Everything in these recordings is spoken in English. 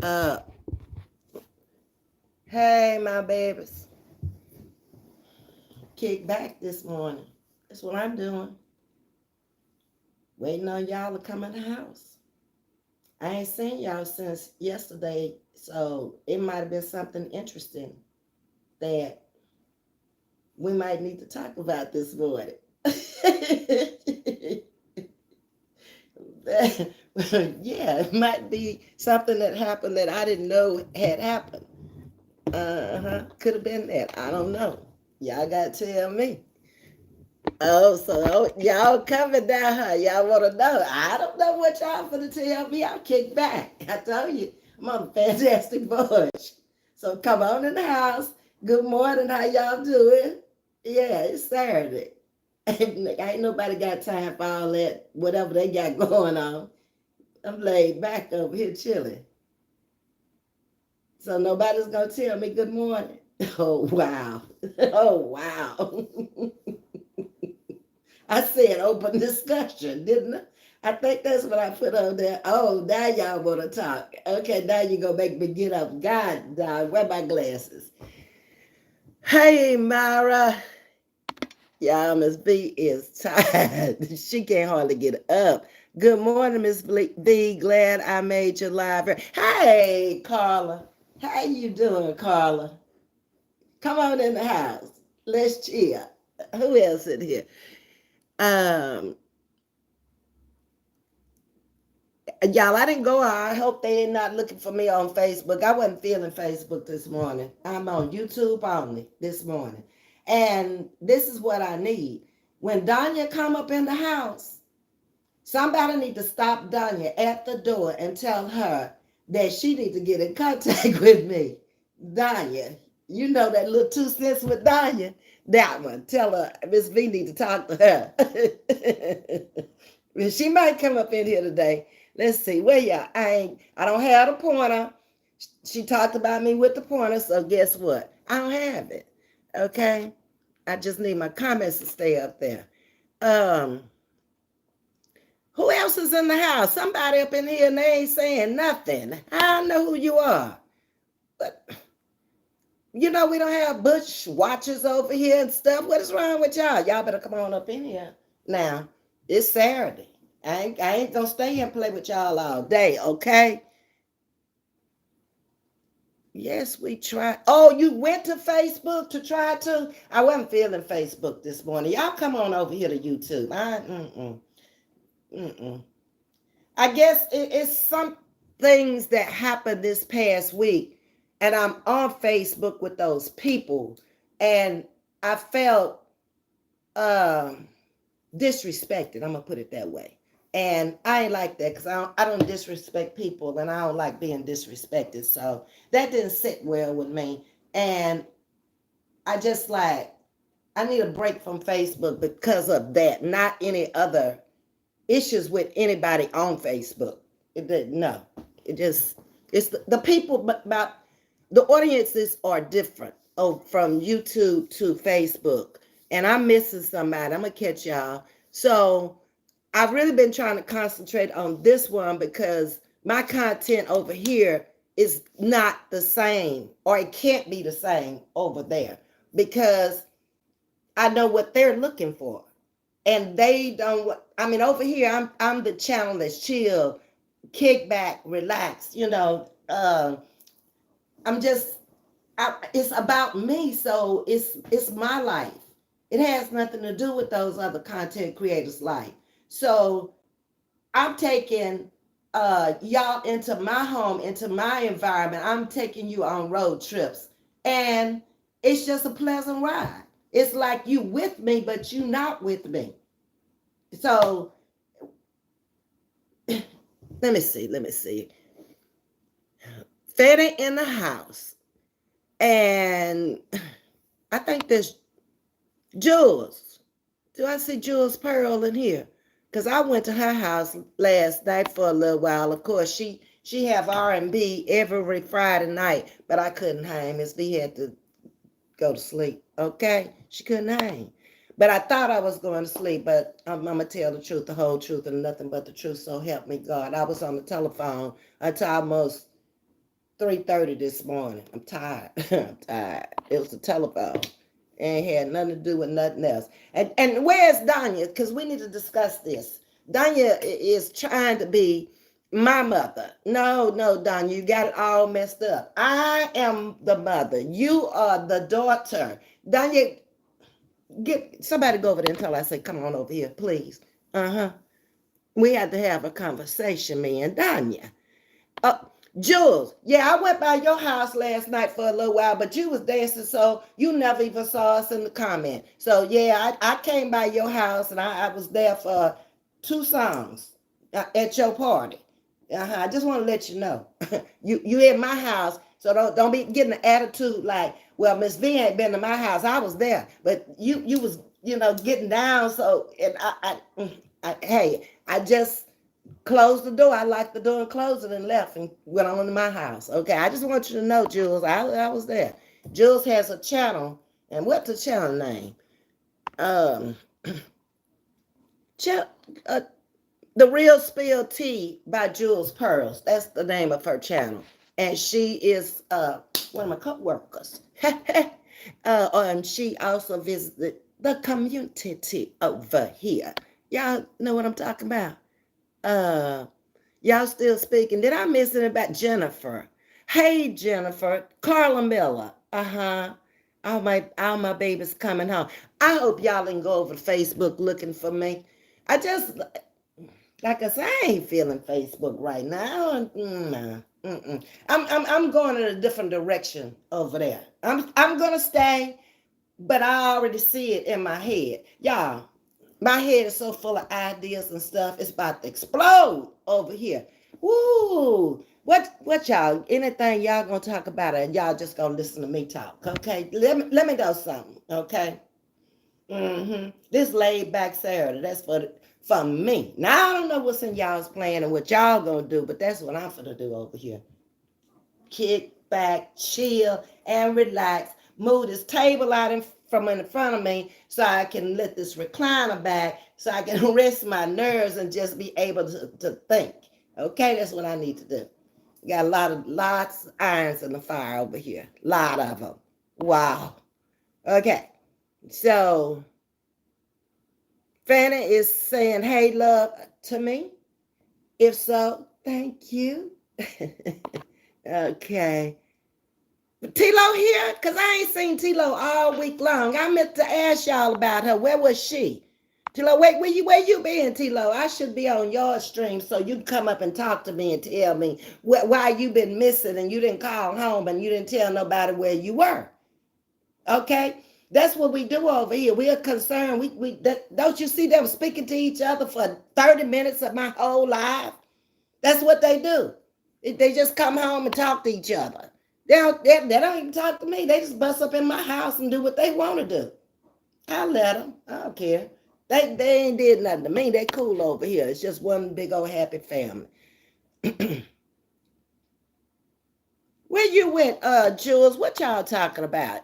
up. Hey, my babies. Kick back this morning. That's what I'm doing. Waiting on y'all to come in the house. I ain't seen y'all since yesterday, so it might have been something interesting that we might need to talk about this morning. Yeah, it might be something that happened that I didn't know had happened. Could have been that. I don't know. Y'all got to tell me. Y'all coming down here. Y'all want to know. I don't know what y'all finna tell me. I'll kick back. I told you, I'm on a fantastic voyage. So come on in the house. Good morning. How y'all doing? Yeah, it's Saturday. Ain't nobody got time for all that, whatever they got going on. I'm laid back over here chilling. So nobody's going to tell me good morning. Oh, wow. Oh, wow. I said open discussion, didn't I? I think that's what I put on there. Oh, now y'all want to talk. Okay, now you going to make me get up. God, dog, where my glasses? Hey, Myra. Y'all, Ms.V is tired. She can't hardly get up. Good morning, Ms.V. Glad I made you live. Hey, Carla. How you doing, Carla? Come on in the house. Let's chill. Who else in here? Um, Y'all, I didn't go out. I hope they ain't not looking for me on Facebook. I wasn't feeling Facebook this morning. I'm on YouTube only this morning. And this is what I need. When Danya come up in the house, somebody need to stop Danya at the door and tell her that she need to get in contact with me. Danya, you know that little 2 cents with Danya? That one. Tell her Ms.V need to talk to her. She might come up in here today. Let's see. Where y'all? I don't have the pointer. She talked about me with the pointer, so guess what? I don't have it. Okay? I just need my comments to stay up there. Um, who else is in the house? Somebody up in here and they ain't saying nothing. I don't know who you are. But we don't have bush watchers over here and stuff. What is wrong with y'all? Y'all better come on up in here. Now, it's Saturday. I ain't gonna stay here and play with y'all all day, okay? Yes, we tried. Oh, you went to Facebook to try to? I wasn't feeling Facebook this morning. Y'all come on over here to YouTube. Mm-mm. I guess it's some things that happened this past week, and I'm on Facebook with those people, and I felt um, disrespected. I'm gonna put it that way, and I ain't like that because I don't disrespect people, and I don't like being disrespected. So that didn't sit well with me, and I just like I need a break from Facebook because of that, not any other issues with anybody on Facebook. No, it just it's the people, but about the audiences are different. Oh, from YouTube to Facebook, and I'm missing somebody. I'm gonna catch y'all. So I've really been trying to concentrate on this one because my content over here is not the same, or it can't be the same over there because I know what they're looking for and they don't. I mean, over here I'm the channel that's chill, kick back, relax. I'm just it's about me, so it's my life. It has nothing to do with those other content creators' life. So I'm taking y'all into my home, into my environment. I'm taking you on road trips, and it's just a pleasant ride. It's like you with me, but you not with me. So let me see. Fetty in the house. And I think there's Jules. Do I see Jules Pearl in here? Because I went to her house last night for a little while. Of course, she have R&B every Friday night, but I couldn't hang. Miss V had to go to sleep. Okay? She couldn't hang. But I thought I was going to sleep, but I'm going to tell the truth, the whole truth, and nothing but the truth. So help me God. I was on the telephone until almost 3:30 this morning. I'm tired. I'm tired. It was the telephone. Ain't had nothing to do with nothing else. And where's Danya? Because we need to discuss this. Danya is trying to be my mother. No, no, Danya, you got it all messed up. I am the mother. You are the daughter. Danya, get somebody go over there until I say, come on over here, please. Uh-huh. We had to have a conversation, me and Danya. Uh, Jules, yeah, I went by your house last night for a little while, but you was dancing, so you never even saw us in the comment. So yeah, I came by your house and I was there for 2 songs at your party. I just want to let you know, you in my house, so don't be getting an attitude like, well, Ms.V ain't been to my house. I was there, but you was getting down. So and hey, I just closed the door. I locked the door and closed it and left and went on to my house. Okay, I just want you to know, Jules, I was there. Jules has a channel, and what's the channel name? Um, ch- uh, The Real Spill Tea by Jules Pearls. That's the name of her channel, and she is one of my co-workers. And she also visited the community over here. Y'all know what I'm talking about? Uh, Y'all still speaking. Did I miss it about Jennifer? Hey, Jennifer. Carla Miller. Uh-huh. All my babies coming home. I hope y'all didn't go over to Facebook looking for me. I just, like I said, I ain't feeling Facebook right now. Nah. I'm going in a different direction over there. I'm gonna stay, but I already see it in my head. Y'all, my head is so full of ideas and stuff. It's about to explode over here. Woo! What y'all? Anything y'all gonna talk about it? And y'all just gonna listen to me talk? Okay. Let me know something. Okay. This laid back Saturday. That's for me. Now I don't know what's in y'all's plan and what y'all gonna do, but that's what I'm gonna do over here. Kick back, chill, and relax. Move this table out from in front of me so I can let this recliner back so I can rest my nerves and just be able to think. Okay, that's what I need to do. Got lots of irons in the fire over here. Lot of them. Wow. Okay. So Fanny is saying, hey, love to me. If so, thank you. Okay. T-Lo here? Because I ain't seen T-Lo all week long. I meant to ask y'all about her. Where was she? T-Lo, wait, where you been, T-Lo? I should be on your stream so you can come up and talk to me and tell me why you been missing and you didn't call home and you didn't tell nobody where you were. Okay? That's what we do over here. We are concerned. Don't you see them speaking to each other for 30 minutes of my whole life? That's what they do. They just come home and talk to each other. They don't even talk to me. They just bust up in my house and do what they want to do. I let them. I don't care. They ain't did nothing to me. They cool over here. It's just one big old happy family. Where you went, Jules? What y'all talking about?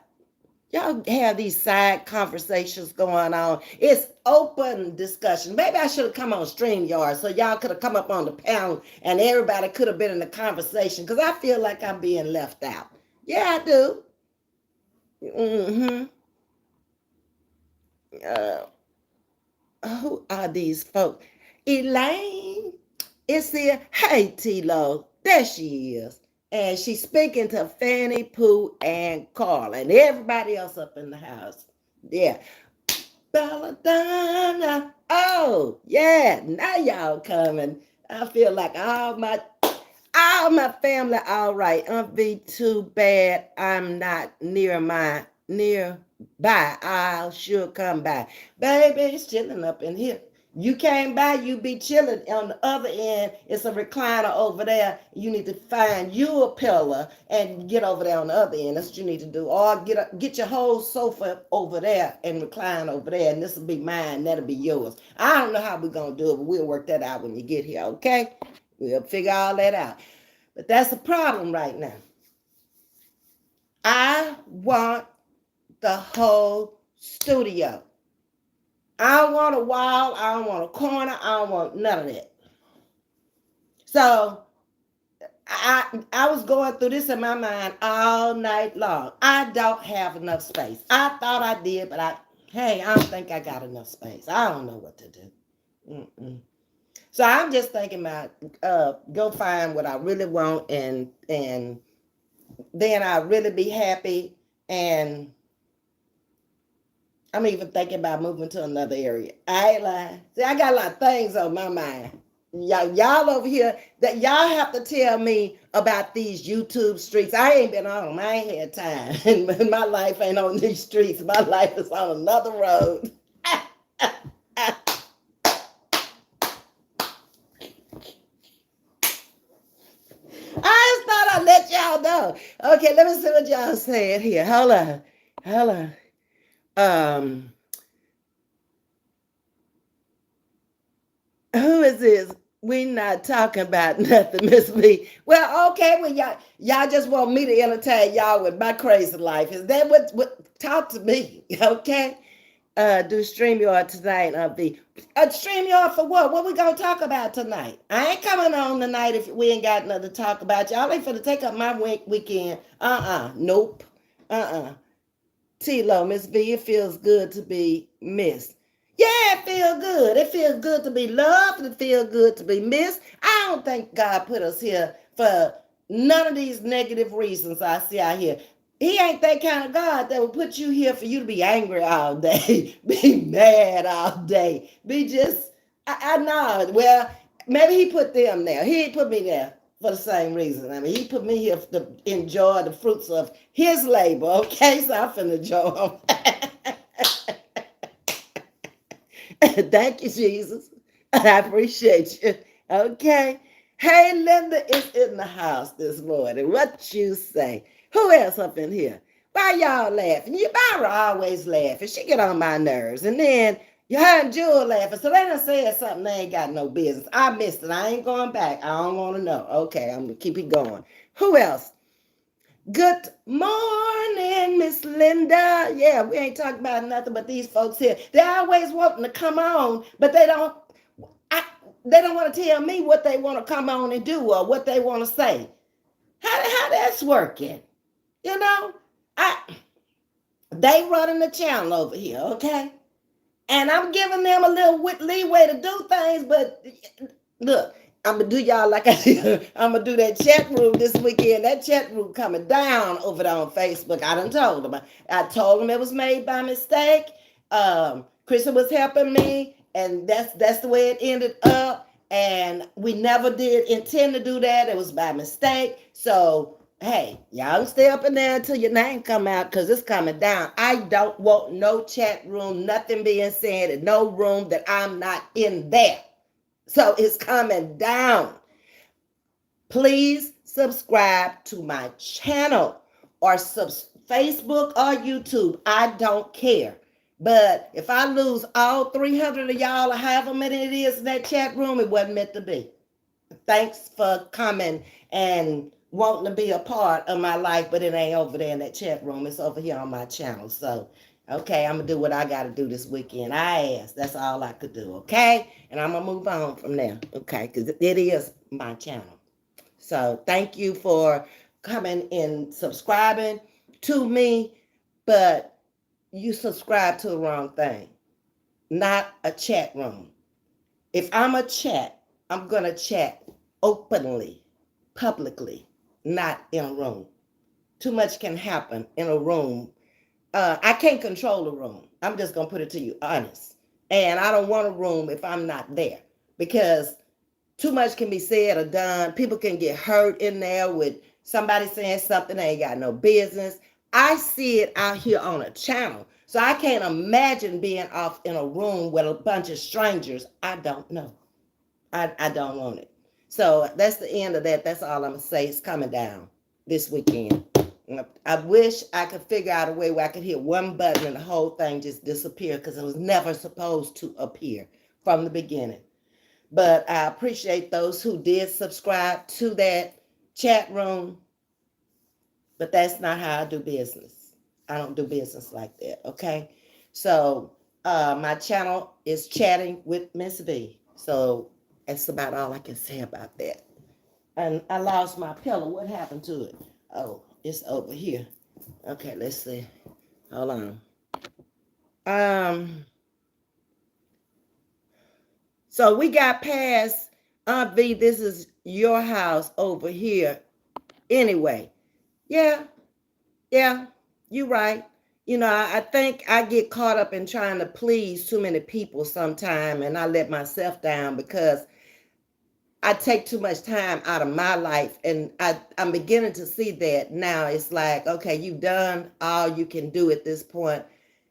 Y'all have these side conversations going on. It's open discussion. Maybe I should have come on StreamYard so y'all could have come up on the panel and everybody could have been in the conversation because I feel like I'm being left out. Yeah, I do. Who are these folks? Elaine is here. Hey, T-Lo. There she is. And she's speaking to Fanny, Pooh, and Carla, and everybody else up in the house. Yeah. Belladonna. Oh, yeah. Now y'all coming. I feel like all my family all right. Be too bad I'm not nearby. I'll sure come by. Baby, it's chilling up in here. You came by, you be chilling. On the other end, it's a recliner over there. You need to find you a pillow and get over there on the other end. That's what you need to do. Or get your whole sofa over there and recline over there. And this will be mine. That'll be yours. I don't know how we're going to do it, but we'll work that out when you get here, okay? We'll figure all that out. But that's a problem right now. I want the whole studio. I don't want a wall. I don't want a corner. I don't want none of that. So I was going through this in my mind all night long. I don't have enough space. I thought I did, but hey, I don't think I got enough space. I don't know what to do. Mm-mm. So I'm just thinking about go find what I really want, and then I'll really be happy. And I'm even thinking about moving to another area. I ain't lying. See, I got a lot of things on my mind. Y'all over here that y'all have to tell me about these YouTube streets. I ain't been on them. I ain't had time. And my life ain't on these streets. My life is on another road. I just thought I'd let y'all know. Okay, let me see what y'all saying here. Hold on. Hold on. Um, who is this? We not talking about nothing, Ms.V. Well, okay, well y'all just want me to entertain y'all with my crazy life. Is that what talk to me? Okay. Do StreamYard tonight, V. StreamYard for what? What we gonna talk about tonight? I ain't coming on tonight if we ain't got nothing to talk about. Y'all ain't finna take up my weekend. Nope. T-Lo, Miss V, it feels good to be missed. Yeah, it feels good. It feels good to be loved. It feels good to be missed. I don't think God put us here for none of these negative reasons I see out here. He ain't that kind of God that will put you here for you to be angry all day, be mad all day, be just, I know. Well, maybe he put them there. He ain't put me there for the same reason. I mean, he put me here to enjoy the fruits of his labor. Okay, so I'm finna enjoy them. Thank you, Jesus. I appreciate you. Okay. Hey, Linda is in the house this morning. What you say? Who else up in here? Why y'all laughing? You Byra always laughing. She get on my nerves. And then you heard Jewel laughing. So they done said something they ain't got no business. I missed it. I ain't going back. I don't want to know. Okay, I'm going to keep it going. Who else? Good morning, Miss Linda. Yeah, we ain't talking about nothing but these folks here. They always wanting to come on, but I, they don't want to tell me what they want to come on and do or what they want to say. How that's working? You know, I they running the channel over here, okay? And I'm giving them a little leeway to do things, but look, I'm gonna do y'all like I did. I'm gonna do that chat room this weekend. That chat room coming down over there on Facebook. I done told them. I told them it was made by mistake. Kristen was helping me, and that's the way it ended up. And we never did intend to do that. It was by mistake. So hey, y'all stay up in there until your name come out because it's coming down. I don't want no chat room, nothing being said in no room that I'm not in there. So it's coming down. Please subscribe to my channel or Facebook or YouTube. I don't care. But if I lose all 300 of y'all or however many it is in that chat room, it wasn't meant to be. Thanks for coming and wanting to be a part of my life, but it ain't over there in that chat room. It's over here on my channel. So, okay, I'm going to do what I got to do this weekend. I asked. That's all I could do, okay? And I'm going to move on from there, okay? Because it is my channel. So, thank you for coming and subscribing to me, but you subscribe to the wrong thing, not a chat room. If I'm a chat, I'm going to chat openly, publicly, not in a room. Too much can happen in a room. I can't control a room. I'm just going to put it to you honest. And I don't want a room if I'm not there because too much can be said or done. People can get hurt in there with somebody saying something they ain't got no business. I see it out here on a channel. So I can't imagine being off in a room with a bunch of strangers I don't know. I don't want it. So that's the end of that. That's all I'm going to say. It's coming down this weekend. I wish I could figure out a way where I could hit one button and the whole thing just disappear because it was never supposed to appear from the beginning. But I appreciate those who did subscribe to that chat room. But that's not how I do business. I don't do business like that, okay? So my channel is Chatting with Ms.V. So that's about all I can say about that. And I lost my pillow. What happened to it? Oh, it's over here. Okay, let's see. Hold on. Um, so we got past Aunt V, this is your house over here. Anyway, yeah, yeah, you're right. I think I get caught up in trying to please too many people sometime, and I let myself down because I take too much time out of my life, and I'm beginning to see that now. It's like, okay, you've done all you can do at this point.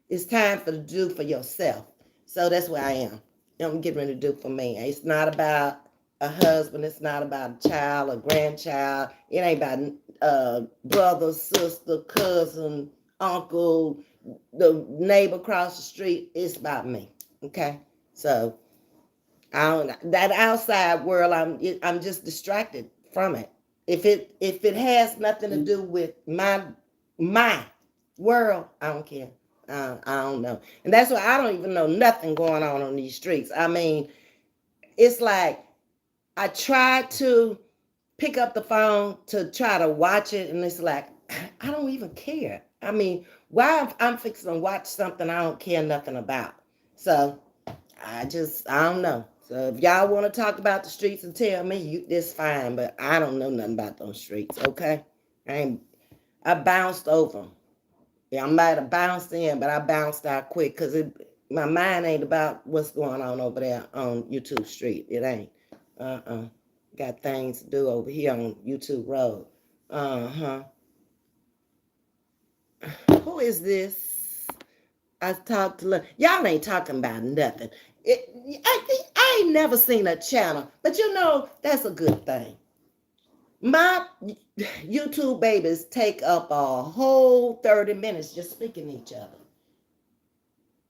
It's time for to do for yourself. So that's where I am. I'm getting ready to do for me. It's not about a husband. It's not about a child, a grandchild. It ain't about brother, sister, cousin, uncle, the neighbor across the street. It's about me. Okay, so I don't that outside world. I'm just distracted from it. If it has nothing to do with my world, I don't care. I don't know, and that's why I don't even know nothing going on these streets. I mean, it's like I try to pick up the phone to try to watch it, and it's like I don't even care. I mean, why I'm fixing to watch something I don't care nothing about? So I don't know. So if y'all want to talk about the streets and tell me, it's fine. But I don't know nothing about those streets. Okay, I bounced over 'em. Yeah, I might have bounced in, but I bounced out quick because my mind ain't about what's going on over there on YouTube Street. It ain't. Got things to do over here on YouTube Road. Uh-huh. Who is this? I talked to y'all ain't talking about nothing. I ain't never seen a channel, but that's a good thing. My YouTube babies take up a whole 30 minutes just speaking to each other.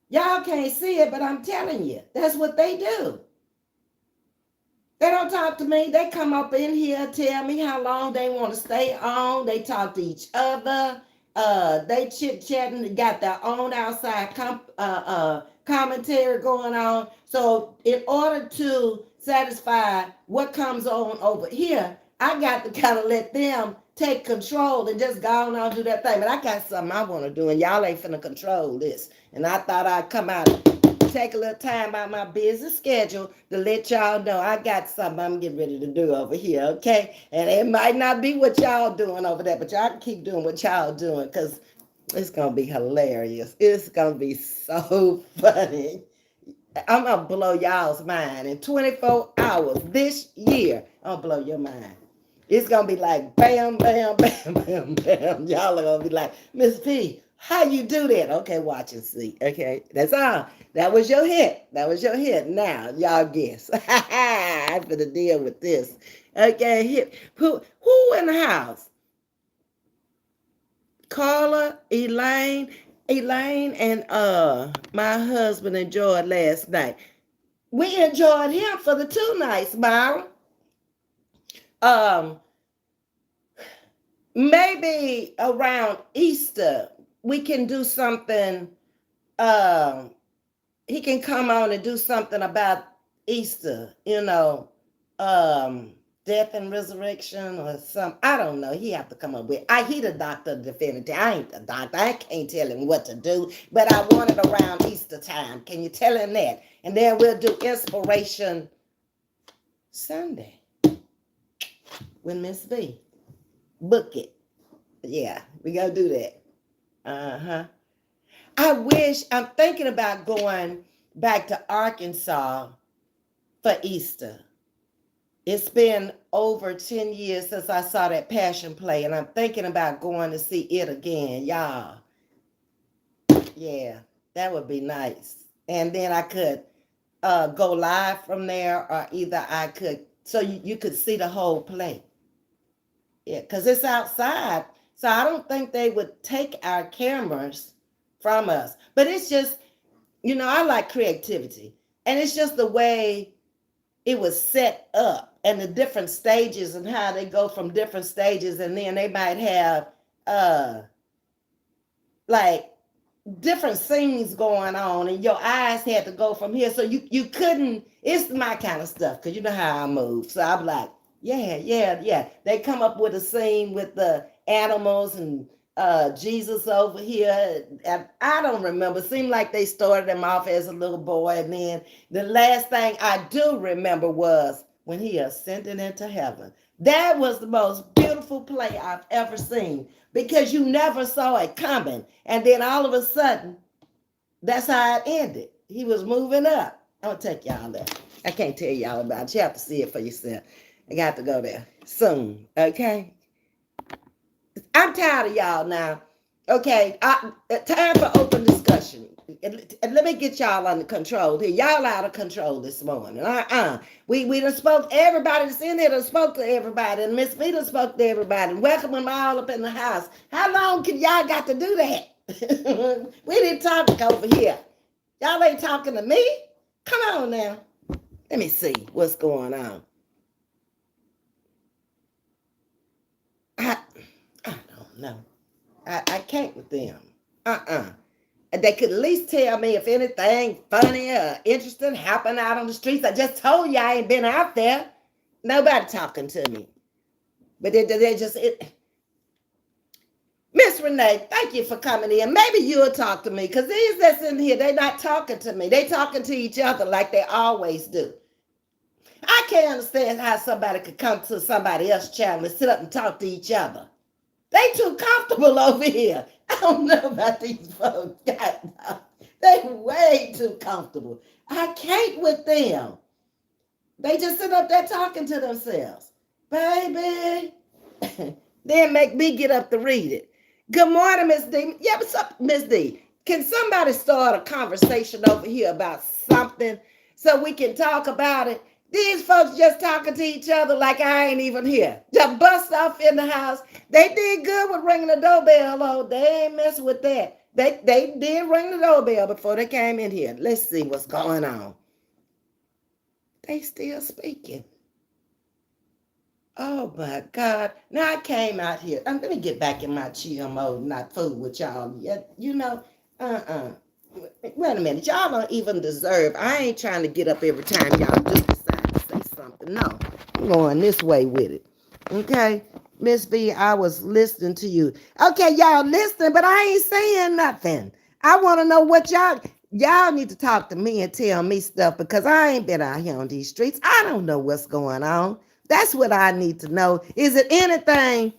Y'all can't see it, but I'm telling you, that's what they do. They don't talk to me. They come up in here, tell me how long they want to stay on. They talk to each other. They chit chatting. Got their own outside commentary going on. So in order to satisfy what comes on over here, I got to kind of let them take control and just go on and do that thing. But I got something I want to do, and y'all ain't finna control this. And I thought I'd come out, take a little time out my busy schedule to let y'all know I got something I'm getting ready to do over here, okay? And it might not be what y'all doing over there, but y'all can keep doing what y'all doing because it's going to be hilarious. It's going to be so funny. I'm going to blow y'all's mind in 24 hours this year. I'm going to blow your mind. It's going to be like bam, bam, bam, bam, bam. Y'all are going to be like, Ms.V, how you do that? Okay, watch and see. Okay, that's all. That was your hit. That was your hit. Now, y'all guess. I'm going to deal with this. Okay, hit. Who in the house? Carla, Elaine, and my husband enjoyed last night. We enjoyed him for the 2 nights, Myra. Um, maybe around Easter we can do something. Um, he can come on and do something about Easter. Um, death and resurrection or something. I don't know. He have to come up with. He the doctor definitive. I ain't the doctor. I can't tell him what to do. But I want it around Easter time. Can you tell him that? And then we'll do Inspiration Sunday with Ms.V. Book it. Yeah, we gotta do that. Uh-huh. I'm thinking about going back to Arkansas for Easter. It's been over 10 years since I saw that Passion play, and I'm thinking about going to see it again. Y'all, yeah, that would be nice. And then I could go live from there, or either I could, so you could see the whole play. Yeah, because it's outside. So I don't think they would take our cameras from us. But it's just, I like creativity. And it's just the way it was set up and the different stages and how they go from different stages. And then they might have like different scenes going on and your eyes had to go from here. So you couldn't, it's my kind of stuff because you know how I move. So I'm like, Yeah. They come up with a scene with the animals and Jesus over here. And I don't remember. Seemed like they started him off as a little boy, and then the last thing I do remember was when he ascended into heaven. That was the most beautiful play I've ever seen because you never saw it coming, and then all of a sudden, that's how it ended. He was moving up. I'm gonna take y'all there. I can't tell y'all about it. You have to see it for yourself. I got to go there soon. Okay. I'm tired of y'all now. Okay. Time for open discussion. And let me get y'all under control here. Y'all out of control this morning. We done spoke everybody that's in here done spoke to everybody. And Ms.V done spoke to everybody. And welcome them all up in the house. How long can y'all got to do that? We didn't talk over here. Y'all ain't talking to me? Come on now. Let me see what's going on. I don't know. I can't with them. They could at least tell me if anything funny or interesting happened out on the streets. I just told you I ain't been out there. Nobody talking to me. But they just... Miss Renee, thank you for coming in. Maybe you'll talk to me because these that's in here, they're not talking to me. They talking to each other like they always do. I can't understand how somebody could come to somebody else's channel and sit up and talk to each other. They too comfortable over here. I don't know about these folks. They way too comfortable. I can't with them. They just sit up there talking to themselves. Baby. Then make me get up to read it. Good morning, Miss D. Yeah, what's up, Miss D? Can somebody start a conversation over here about something so we can talk about it? These folks just talking to each other like I ain't even here. Just bust off in the house. They did good with ringing the doorbell. Oh, they ain't messing with that. They did ring the doorbell before they came in here. Let's see what's going on. They still speaking. Oh my God. Now I came out here. Let me get back in my chill mode, not fool with y'all. You know, wait a minute. Y'all don't even deserve. I ain't trying to get up every time y'all just decide to say something. No, I'm going this way with it. Okay? Miss V, I was listening to you. Okay, y'all listening, but I ain't saying nothing. I want to know what y'all need to talk to me and tell me stuff because I ain't been out here on these streets. I don't know what's going on. That's what I need to know. Is it anything?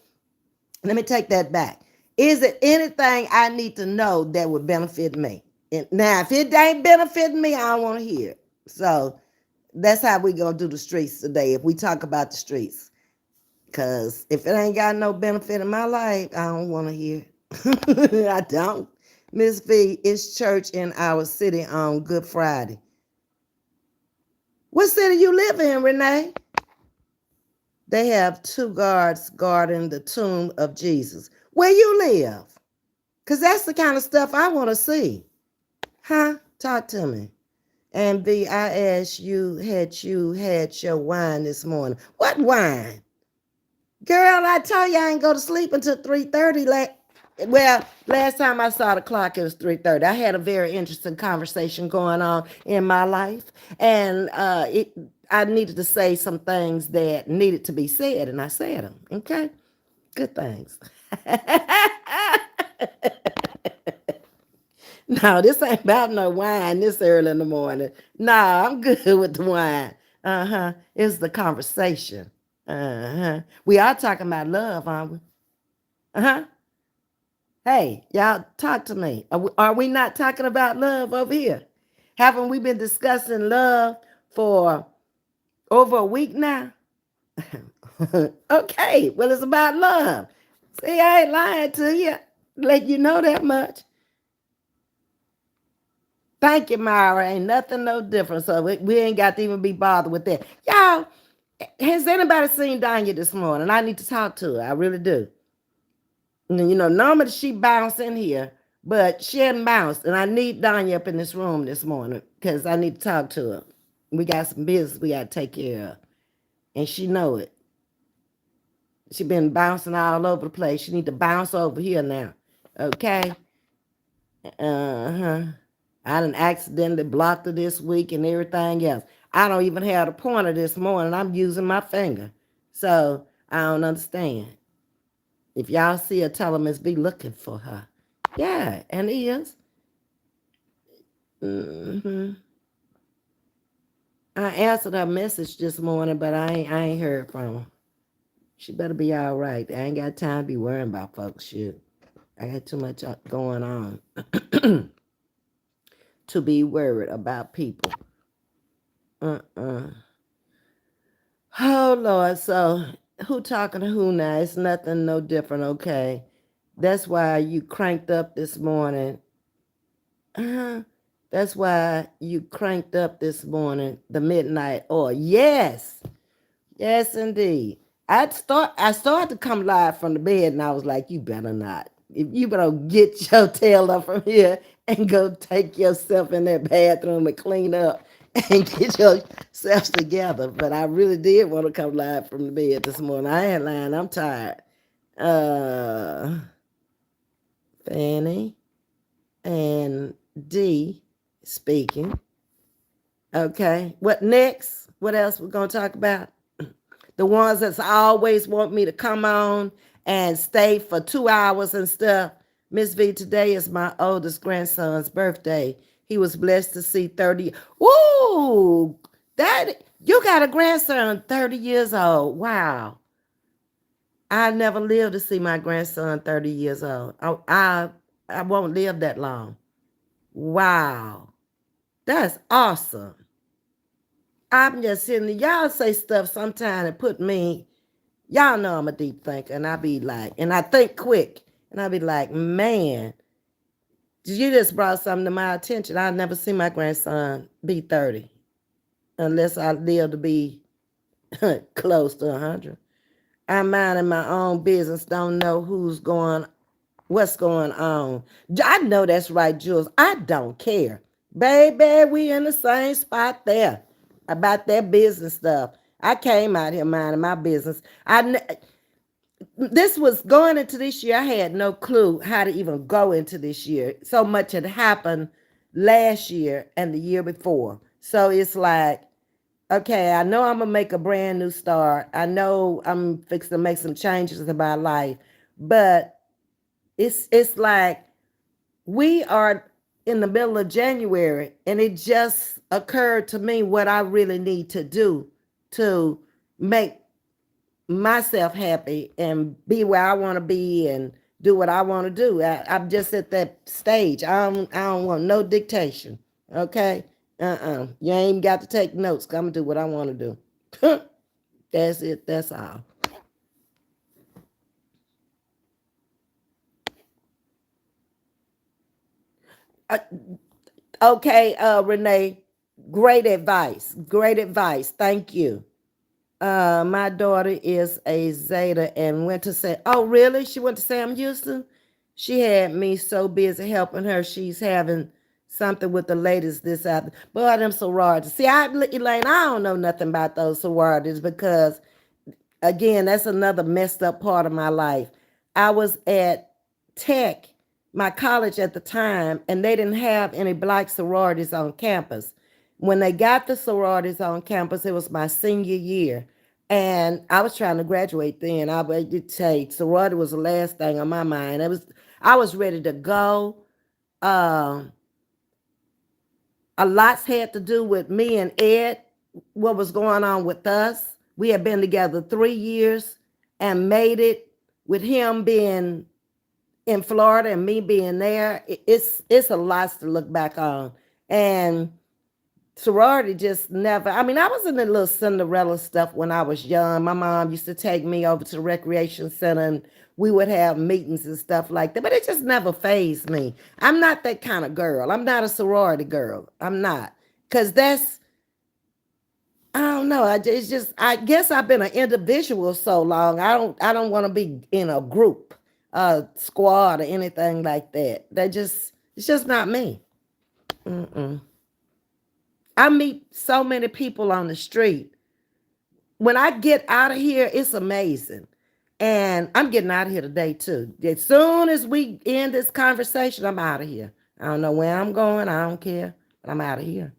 Let me take that back. Is it anything I need to know that would benefit me? And now, if it ain't benefiting me, I don't want to hear it. So that's how we gonna do the streets today. If we talk about the streets, because if it ain't got no benefit in my life, I don't want to hear it. I don't. Miss V, it's church in our city on Good Friday. What city you live in, Renee? They have 2 guards guarding the tomb of Jesus. Where you live? Because that's the kind of stuff I want to see. Huh? Talk to me. And B, I asked you had your wine this morning. What wine? Girl, I told you I ain't go to sleep until 3:30. Well, last time I saw the clock, it was 3:30. I had a very interesting conversation going on in my life, and I needed to say some things that needed to be said, and I said them. Okay, good things. No, this ain't about no wine this early in the morning. Nah, I'm good with the wine. It's the conversation. We are talking about love, aren't we? Hey, y'all, talk to me. Are we not talking about love over here? Haven't we been discussing love for over a week now? Okay, well, it's about love. See, I ain't lying to you. Let you know that much. Thank you, Myra. Ain't nothing no different. So we ain't got to even be bothered with that. Y'all, has anybody seen Danya this morning? I need to talk to her. I really do. You know, normally she bounced in here, but she hadn't bounced. And I need Danya up in this room this morning because I need to talk to her. We got some business we got to take care of. And she know it. She been bouncing all over the place. She need to bounce over here now. Okay? I done accidentally blocked her this week and everything else. I don't even have the pointer this morning. I'm using my finger. So I don't understand. If y'all see her, tell her Ms.V looking for her. Yeah, and he is. Hmm. I answered her message this morning, but I ain't heard from her. She better be all right. I ain't got time to be worrying about folks shit. I got too much going on to be worried about people. Uh-uh. Oh Lord, so who talking to who now? It's nothing no different, okay? That's why you cranked up this morning. Uh-huh. That's why you cranked up this morning, the midnight oil. Yes. Yes, indeed. I started to come live from the bed and I was like, you better not. If you better get your tail up from here and go take yourself in that bathroom and clean up and get yourself together. But I really did want to come live from the bed this morning. I ain't lying, I'm tired. Uh Fanny and D speaking. Okay. What next? What else we're gonna talk about? The ones that's always want me to come on and stay for 2 hours and stuff. Ms.V, today is my oldest grandson's birthday. He was blessed to see 30. Ooh, that you got a grandson 30 years old. Wow. I never lived to see my grandson 30 years old. I won't live that long. Wow. That's awesome. I'm just sitting there. Y'all say stuff sometimes and put me. Y'all know I'm a deep thinker, and I be like, and I think quick, and I be like, man, you just brought something to my attention. I'll never see my grandson be 30 unless I live to be close to 100. I'm minding my own business, don't know what's going on. I know that's right, Jules. I don't care. Baby, we in the same spot there about that business stuff. I came out here minding my business. This was going into this year. I had no clue how to even go into this year. So much had happened last year and the year before. So it's like, okay, I know I'm gonna make a brand new start. I know I'm fixing to make some changes in my life, but it's like we are in the middle of January, and it just occurred to me what I really need to do to make myself happy and be where I want to be and do what I want to do. I'm just at that stage. I don't want no dictation. Okay? You ain't even got to take notes. 'Cause I'm gonna do what I want to do. That's it. That's all. Uh, okay, Renee. Great advice. Great advice. Thank you. My daughter is a Zeta and went to say, oh, really? She went to Sam Houston? She had me so busy helping her. She's having something with the ladies this afternoon. Boy, them sororities. See, Elaine, I don't know nothing about those sororities because again, that's another messed up part of my life. I was at Tech, my college at the time, and they didn't have any black sororities on campus. When they got the sororities on campus, it was my senior year. And I was trying to graduate then. I would say sorority was the last thing on my mind. I was ready to go. Um, a lot's had to do with me and Ed, what was going on with us. We had been together 3 years and made it with him being in Florida and me being there. It's a lot to look back on. And sorority just never, I mean, I was in the little Cinderella stuff when I was young. My mom used to take me over to the recreation center and we would have meetings and stuff like that, but it just never fazed me. I'm not that kind of girl. I'm not a sorority girl. I'm not. Because I don't know. It's just, I guess I've been an individual so long. I don't want to be in a group, squad or anything like that. It's just not me. Mm-mm. I meet so many people on the street. When I get out of here, it's amazing. And I'm getting out of here today too. As soon as we end this conversation, I'm out of here. I don't know where I'm going. I don't care. I'm out of here.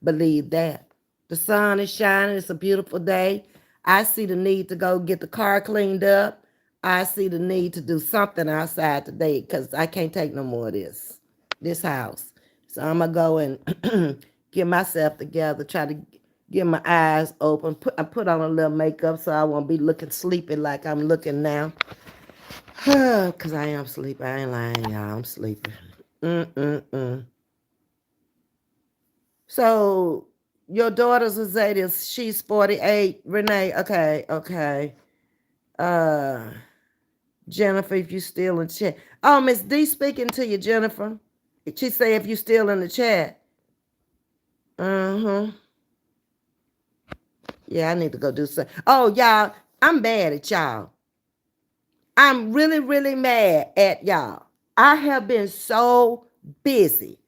Believe that. The sun is shining. It's a beautiful day. I see the need to go get the car cleaned up. I see the need to do something outside today because I can't take no more of this house. So I'm gonna go and get myself together, try to get my eyes open. I put on a little makeup so I won't be looking sleepy like I'm looking now. Cause I am sleepy. I ain't lying, y'all. I'm sleepy. Mm-mm-mm. So your daughter's Azalea, she's 48. Renee, okay, okay. Uh Jennifer, if you still in chat. Oh, Miss D speaking to you, Jennifer. She say if you still in the chat. Mm-hmm. Yeah, I need to go do something. Oh, y'all, I'm mad at y'all. I'm really, really mad at y'all. I have been so busy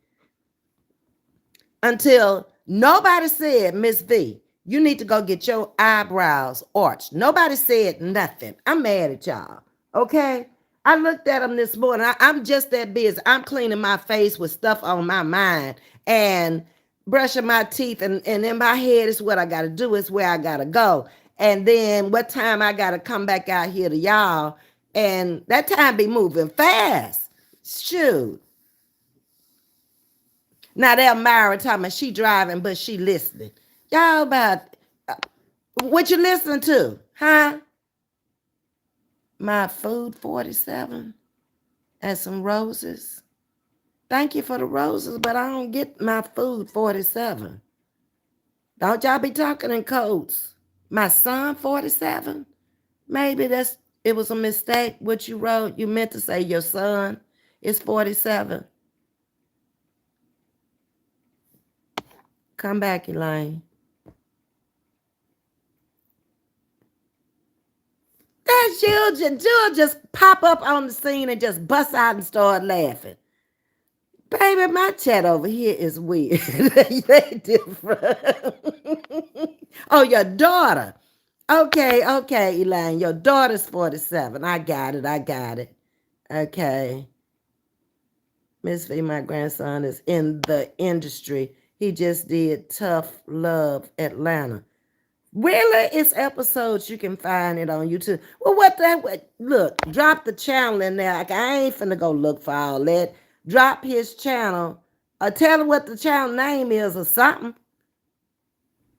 until nobody said, Miss V, you need to go get your eyebrows arched. Nobody said nothing. I'm mad at y'all. Okay? I looked at them this morning. I'm just that busy. I'm cleaning my face with stuff on my mind and brushing my teeth. And in my head is what I got to do. It's where I got to go. And then what time I got to come back out here to y'all. And that time be moving fast. Shoot. Now they're married talking about she driving, but she listening. Y'all about what you listening to? Huh? My food 47 and some roses. Thank you for the roses, but I don't get my food 47. Don't y'all be talking in codes. My son 47? Maybe it was a mistake what you wrote. You meant to say your son is 47. Come back, Elaine. That's you. Jewel just pop up on the scene and just bust out and start laughing. Baby, my chat over here is weird. They different. Oh, your daughter. Okay, okay, Elaine. Your daughter's 47. I got it. I got it. Okay. Ms.V, my grandson is in the industry. He just did Tough Love Atlanta. Really? It's episodes. You can find it on YouTube. Well, look, drop the channel in there. Like, I ain't finna go look for all that. Drop his channel. Or tell him what the channel name is or something.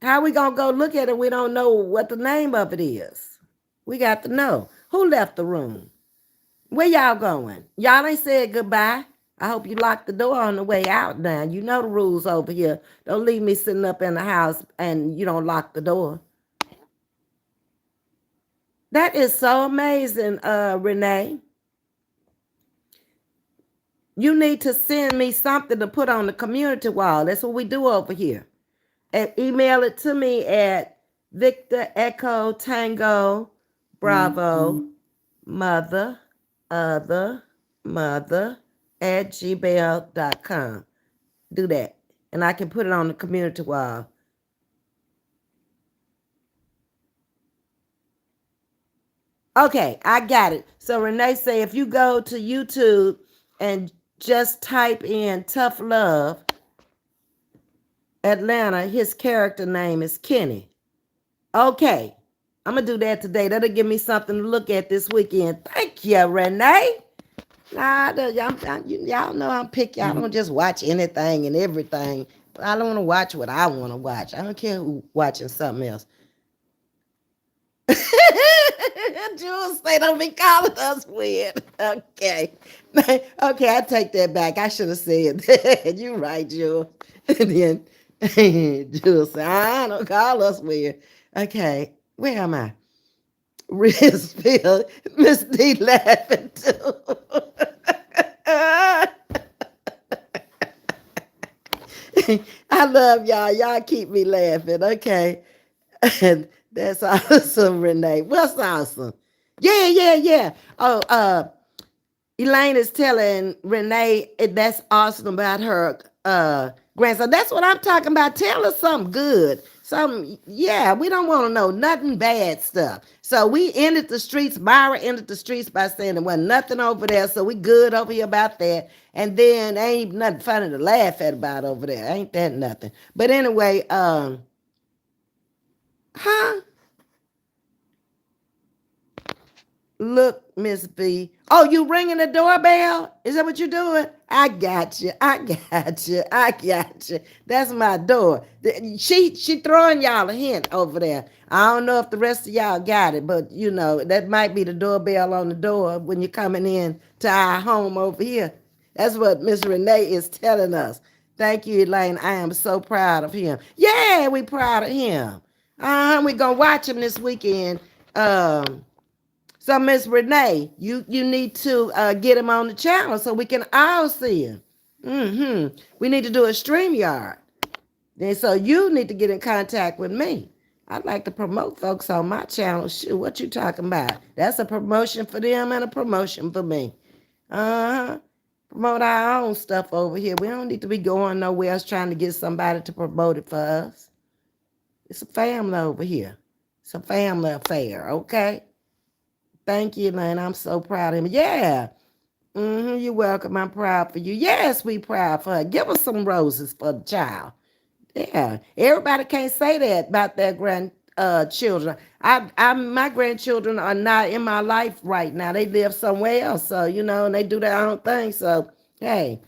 How we gonna go look at it? We don't know what the name of it is. We got to know. Who left the room? Where y'all going? Y'all ain't said goodbye. I hope you locked the door on the way out now. You know the rules over here. Don't leave me sitting up in the house and you don't lock the door. That is so amazing, Renee. You need to send me something to put on the community wall. That's what we do over here. And email it to me at Victor Echo Tango Bravo Mother Other Mother at gmail.com. Do that. And I can put it on the community wall. Okay, I got it. So Renee say if you go to YouTube and just type in Tough Love Atlanta, his character name is Kenny. Okay, I'm going to do that today. That'll give me something to look at this weekend. Thank you, Renee. Y'all know I'm picky. I don't just watch anything and everything. I don't want to watch what I want to watch. I don't care who watching something else. Jules say don't be calling us weird. Okay. Okay, I take that back. I should have said that. You're right, Jules. And then Jules said, I don't call us weird. Okay, where am I? Rizville, Miss D laughing too. I love y'all. Y'all keep me laughing. Okay. And that's awesome, Renee. What's awesome? Yeah, yeah, yeah. Oh, Elaine is telling Renee that's awesome about her grandson. That's what I'm talking about. Tell us something good. Yeah, we don't want to know nothing bad stuff. So we ended the streets. Myra ended the streets by saying there wasn't nothing over there. So we good over here about that. And then ain't nothing funny to laugh at about over there. Ain't that nothing. But anyway, huh? Look, Miss V. Oh, you ringing the doorbell? Is that what you're doing? I got you. I got you. I got you. That's my door. She throwing y'all a hint over there. I don't know if the rest of y'all got it, but you know that might be the doorbell on the door when you're coming in to our home over here. That's what Miss Renee is telling us. Thank you, Elaine. I am so proud of him. Yeah, we proud of him. We're gonna watch him this weekend. So Miss Renee, you need to get him on the channel so we can all see him. We need to do a stream yard. And so you need to get in contact with me. I'd like to promote folks on my channel. Shoot, what you talking about? That's a promotion for them and a promotion for me. Uh-huh. Promote our own stuff over here. We don't need to be going nowhere else trying to get somebody to promote it for us. It's a family over here. It's a family affair, okay? Thank you, Lane. I'm so proud of him. Yeah. You're welcome. I'm proud for you. Yes, we proud for her. Give us some roses for the child. Yeah. Everybody can't say that about their grandchildren. My grandchildren are not in my life right now. They live somewhere else. So, and they do their own thing. So, hey,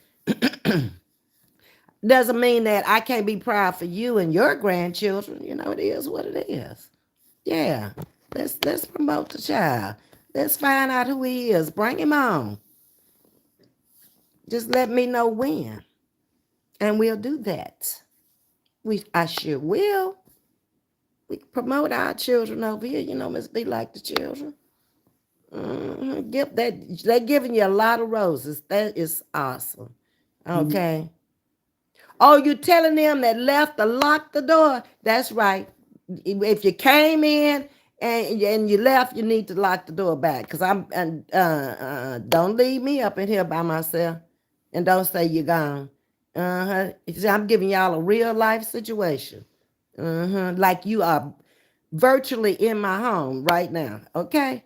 doesn't mean that I can't be proud for you and your grandchildren. It is what it is. Yeah. Let's promote the child. Let's find out who he is. Bring him on. Just let me know when. And we'll do that. I sure will. We promote our children over here. Ms.V like the children. They're giving you a lot of roses. That is awesome. Okay. Oh, you telling them that left to lock the door? That's right. If you came in and you left, you need to lock the door back. Because don't leave me up in here by myself. And don't say you're gone. I'm giving y'all a real life situation. Like you are virtually in my home right now. Okay?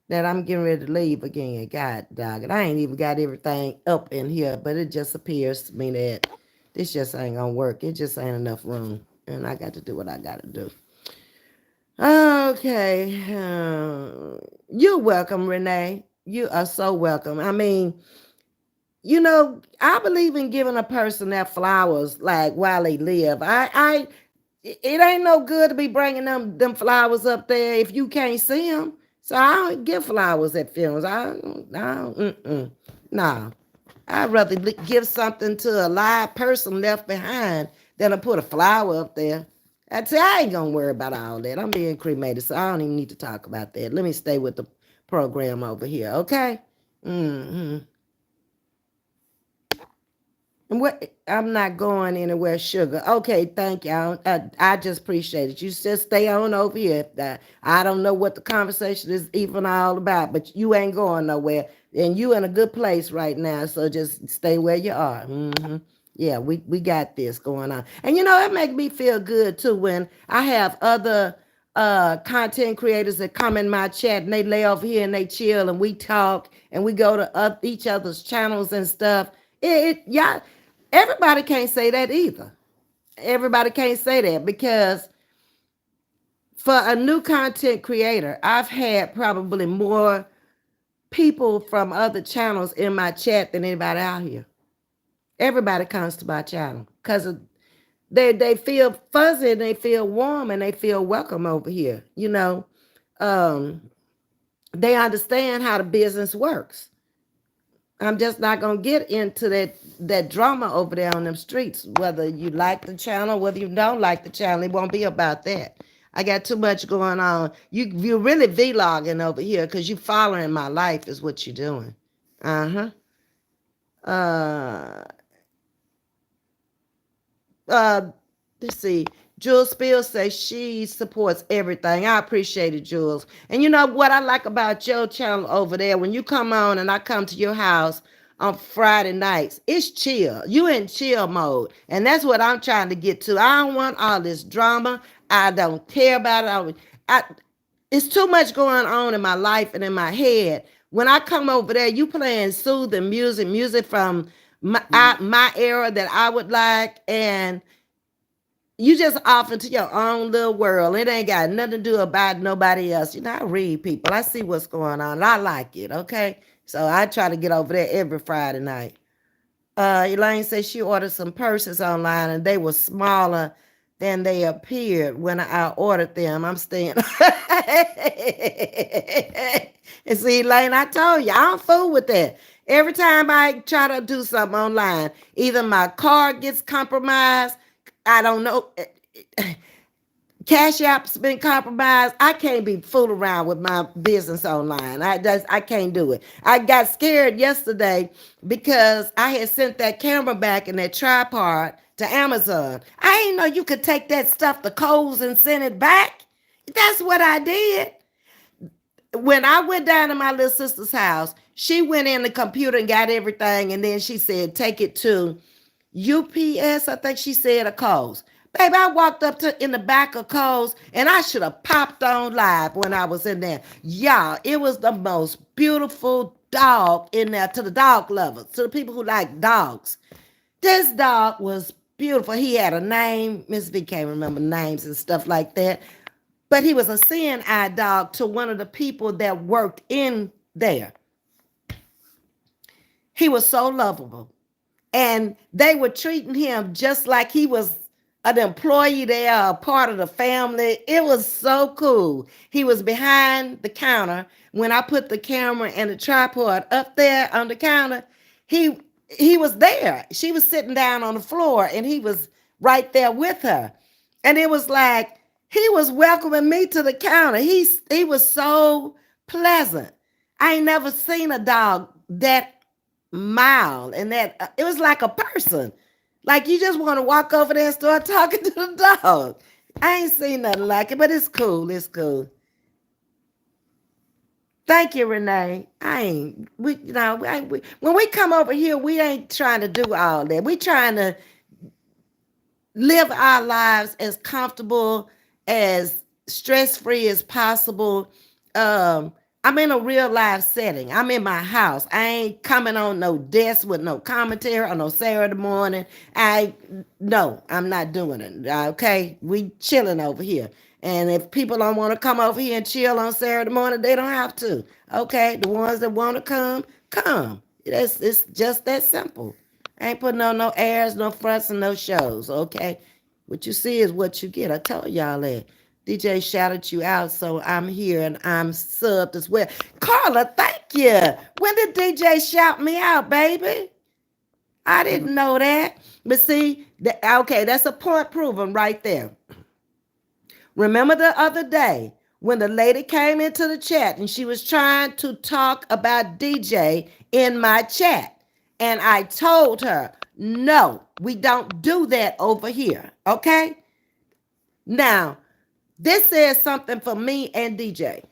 That I'm getting ready to leave again. God dog it. I ain't even got everything up in here, but it just appears to me that this just ain't gonna work. It just ain't enough room. And I got to do what I got to do. Okay. You're welcome, Renee. You are so welcome. I mean, I believe in giving a person their flowers like while they live. It ain't no good to be bringing them flowers up there if you can't see them. So I don't give flowers at funerals. No. I'd rather give something to a live person left behind than to put a flower up there. I ain't gonna worry about all that. I'm being cremated, so I don't even need to talk about that. Let me stay with the program over here, okay? I'm not going anywhere, sugar. Okay, thank you. I just appreciate it. You just stay on over here. I don't know what the conversation is even all about, but you ain't going nowhere. And you in a good place right now, so just stay where you are. Yeah, we got this going on. And it makes me feel good too when I have other content creators that come in my chat and they lay over here and they chill and we talk and we go to each other's channels and stuff. Yeah. Everybody can't say that either. Everybody can't say that because for a new content creator, I've had probably more people from other channels in my chat than anybody out here. Everybody comes to my channel because they feel fuzzy and they feel warm and they feel welcome over here. They understand how the business works. I'm just not going to get into that drama over there on them streets. Whether you like the channel, whether you don't like the channel, it won't be about that. I got too much going on. You're really vlogging over here because you following my life is what you're doing. Uh, let's see. Jules Spill says she supports everything. I appreciate it, Jules. And you know what I like about your channel over there? When you come on and I come to your house on Friday nights, it's chill. You in chill mode. And that's what I'm trying to get to. I don't want all this drama. I don't care about it. It's too much going on in my life and in my head. When I come over there, you playing soothing music from my era that I would like. And You just off into your own little world. It ain't got nothing to do about nobody else. You know, I read people. I see what's going on. And I like it, okay? So I try to get over there every Friday night. Elaine said she ordered some purses online and they were smaller than they appeared when I ordered them. I'm staying. And see, Elaine, I told you, I don't fool with that. Every time I try to do something online, either my card gets compromised, I don't know. Cash App's been compromised. I can't be fooled around with my business online. I can't do it. I got scared yesterday because I had sent that camera back and that tripod to Amazon. I didn't know you could take that stuff to Kohl's and send it back. That's what I did. When I went down to my little sister's house, she went in the computer and got everything, and then she said, take it to UPS, I think she said, a Kohl's. Baby, I walked up to in the back of Kohl's and I should have popped on live when I was in there. Y'all, it was the most beautiful dog in there to the dog lovers, to the people who like dogs. This dog was beautiful. He had a name. Ms.V can't remember names and stuff like that. But he was a seeing eye dog to one of the people that worked in there. He was so lovable. And they were treating him just like he was an employee there, a part of the family. It was so cool. He was behind the counter. When I put the camera and the tripod up there on the counter, he was there. She was sitting down on the floor and he was right there with her. And it was like he was welcoming me to the counter. He was so pleasant. I ain't never seen a dog that mild and that it was like a person. Like you just want to walk over there and start talking to the dog. I ain't seen nothing like it, but it's cool. It's cool. Thank you, Renee. I ain't we you know when we come over here, we ain't trying to do all that. We trying to live our lives as comfortable, as stress-free as possible. I'm in a real life setting. I'm in my house. I ain't coming on no desk with no commentary on no Saturday morning. No, I'm not doing it. Okay, we chilling over here. And if people don't want to come over here and chill on Saturday morning, they don't have to. Okay, the ones that want to come, come. It's just that simple. I ain't putting on no airs, no fronts, and no shows. Okay, what you see is what you get. I told y'all that. DJ shouted you out, so I'm here and I'm subbed as well. Carla, thank you. When did DJ shout me out, baby? I didn't know that. But see, okay, that's a point proven right there. Remember the other day when the lady came into the chat and she was trying to talk about DJ in my chat. And I told her, no, we don't do that over here. Okay? Now, this says something for me and DJ.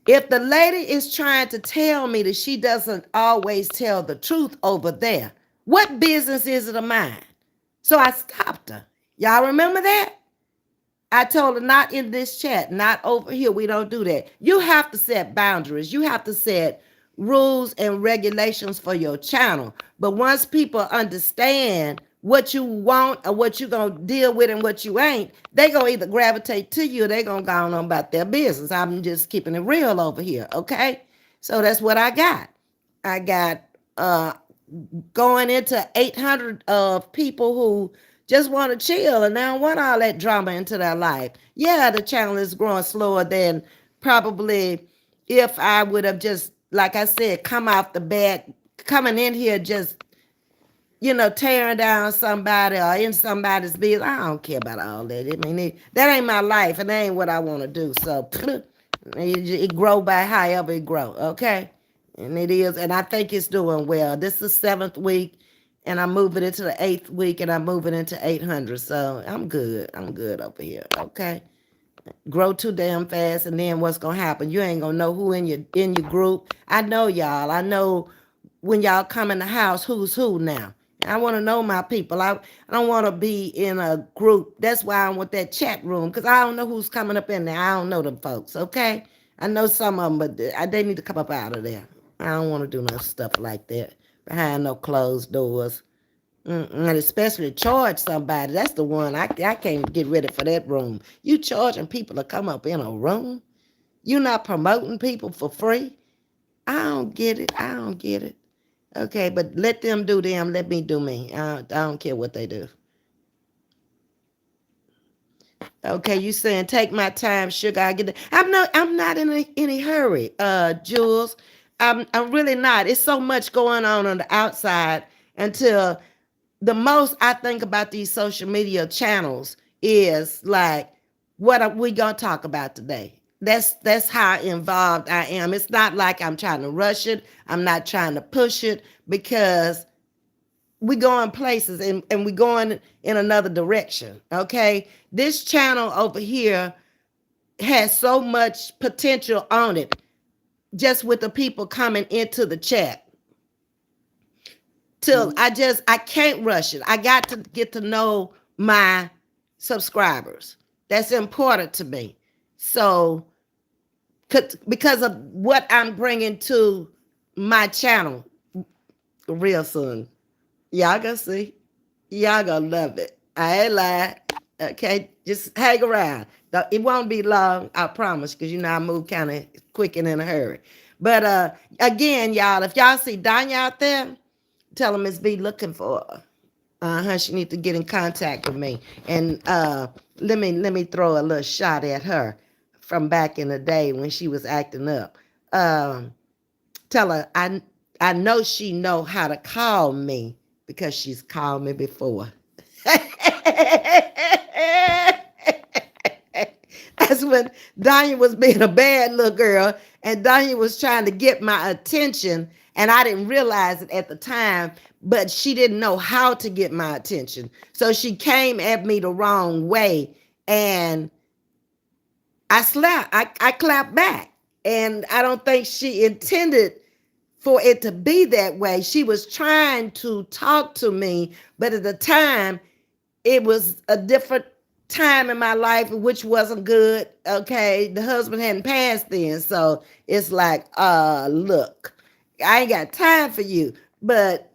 If the lady is trying to tell me that she doesn't always tell the truth over there, what business is it of mine? So I stopped her. Y'all remember that? I told her, not in this chat, not over here. We don't do that. You have to set boundaries. You have to set rules and regulations for your channel. But once people understand what you want or what you're going to deal with and what you ain't, they going to either gravitate to you or they going to go on about their business. I'm just keeping it real over here, okay? So that's what I got. I got going into 800 of people who just want to chill and they don't want all that drama into their life. Yeah, the channel is growing slower than probably if I would have just, like I said, come off the bat, coming in here just, tearing down somebody or in somebody's business. I don't care about all that. I mean, that ain't my life and that ain't what I want to do. So it grow by however it grow, okay? And it is, and I think it's doing well. This is 7th week. And I'm moving into the 8th week and I'm moving into 800. So I'm good. I'm good over here. Okay. Grow too damn fast. And then what's going to happen? You ain't going to know who in your group. I know y'all. I know when y'all come in the house, who's who now. I want to know my people. I don't want to be in a group. That's why I want that chat room. Because I don't know who's coming up in there. I don't know them folks. Okay. I know some of them, but they need to come up out of there. I don't want to do no stuff like that behind no closed doors. And especially charge somebody. That's the one I can't get ready for that room. You charging people to come up in a room? You not promoting people for free? I don't get it. I don't get it. Okay, but let them do them. Let me do me. I don't care what they do. Okay, you saying take my time, sugar. I get it. I'm not in any hurry, Jules. I'm really not. It's so much going on the outside until the most I think about these social media channels is like, what are we gonna talk about today? That's how involved I am. It's not like I'm trying to rush it. I'm not trying to push it because we going places and we going in another direction. Okay. This channel over here has so much potential on it just with the people coming into the chat. Till I can't rush it. I got to get to know my subscribers. That's important to me. So, because of what I'm bringing to my channel real soon. Y'all gonna see. Y'all gonna love it. I ain't lying. Okay, just hang around. It won't be long, I promise, because you know I move kind of quick and in a hurry. But again, y'all, if y'all see Donya out there, tell her Ms.V looking for her. She need to get in contact with me. And let me throw a little shot at her from back in the day when she was acting up. Tell her I know she know how to call me because she's called me before. That's when Danya was being a bad little girl and Danya was trying to get my attention, and I didn't realize it at the time, but she didn't know how to get my attention. So she came at me the wrong way, and I clapped back. And I don't think she intended for it to be that way. She was trying to talk to me, but at the time, it was a different time in my life, which wasn't good. Okay. The husband hadn't passed then. So it's like, look, I ain't got time for you, but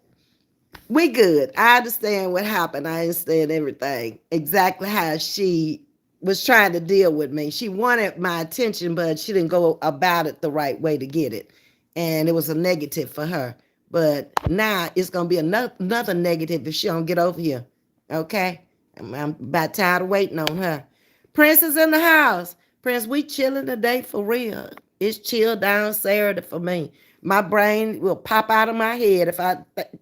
we good. I understand what happened. I understand everything. Exactly how she was trying to deal with me. She wanted my attention, but she didn't go about it the right way to get it. And it was a negative for her. But now it's going to be another negative if she don't get over here. Okay? I'm about tired of waiting on her. Prince is in the house. Prince, we chilling today for real. It's chill down Saturday for me. My brain will pop out of my head if I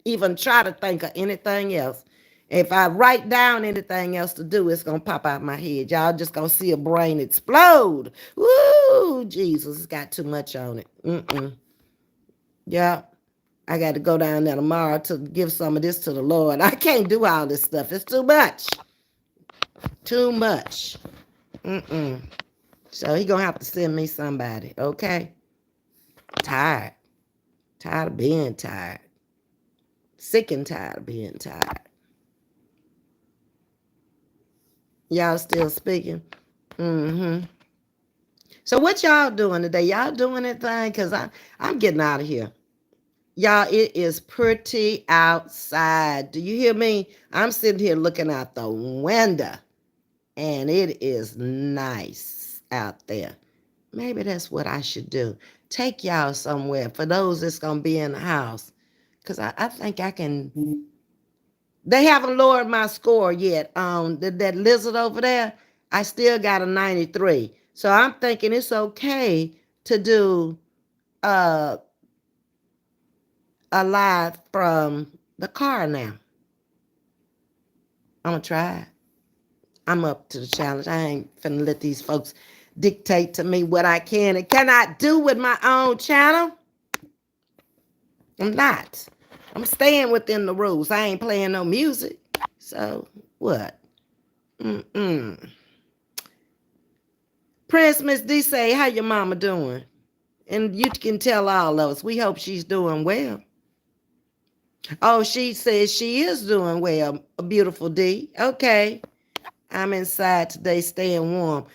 even try to think of anything else. If I write down anything else to do, it's going to pop out of my head. Y'all just going to see a brain explode. Woo, Jesus, it's got too much on it. Yeah, I got to go down there tomorrow to give some of this to the Lord. I can't do all this stuff. It's too much. Too much. So he going to have to send me somebody, okay? Tired. Tired of being tired. Sick and tired of being tired. Y'all still speaking? So what y'all doing today? Y'all doing anything? Because I'm getting out of here. Y'all, it is pretty outside. Do you hear me? I'm sitting here looking out the window, and it is nice out there. Maybe that's what I should do. Take y'all somewhere for those that's going to be in the house. Because I think I can. They haven't lowered my score yet. That lizard over there, I still got a 93. So I'm thinking it's okay to do a live from the car now. I'm going to try it. I'm up to the challenge. I ain't finna let these folks dictate to me what I can and cannot do with my own channel. I'm not. I'm staying within the rules. I ain't playing no music. So, what? Prince Miss D say, how your mama doing? And you can tell all of us. We hope she's doing well. Oh, she says she is doing well, a beautiful D. Okay. I'm inside today staying warm.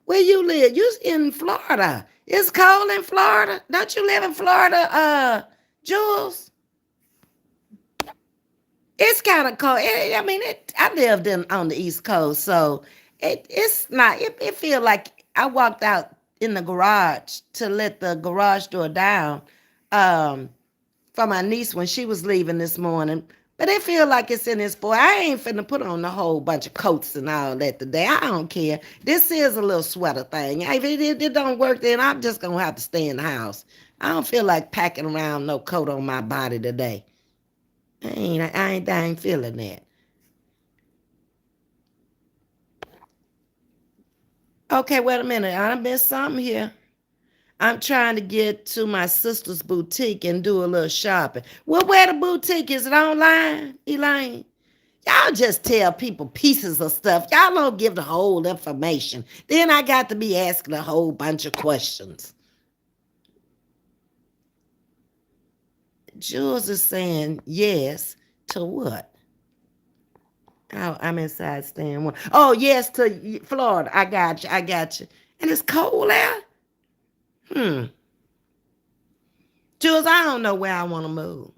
Where you live? You in Florida. It's cold in Florida. Don't you live in Florida, Jules? It's kind of cold. I lived on the East Coast, so it's not. It feel like I walked out in the garage to let the garage door down, um, for my niece when she was leaving this morning. But it feel like it's in this boy. I ain't finna put on a whole bunch of coats and all that today. I don't care. This is a little sweater thing. If it don't work, then I'm just gonna have to stay in the house. I don't feel like packing around no coat on my body today. I ain't feeling that. Okay, wait a minute. I done missed something here. I'm trying to get to my sister's boutique and do a little shopping. Well, where the boutique? Is it online, Elaine? Y'all just tell people pieces of stuff. Y'all don't give the whole information. Then I got to be asking a whole bunch of questions. Jules is saying yes to what? Oh, I'm inside staying one. Oh, yes to Florida. I got you. I got you. And it's cold there? Hmm. Jules, I don't know where I want to move.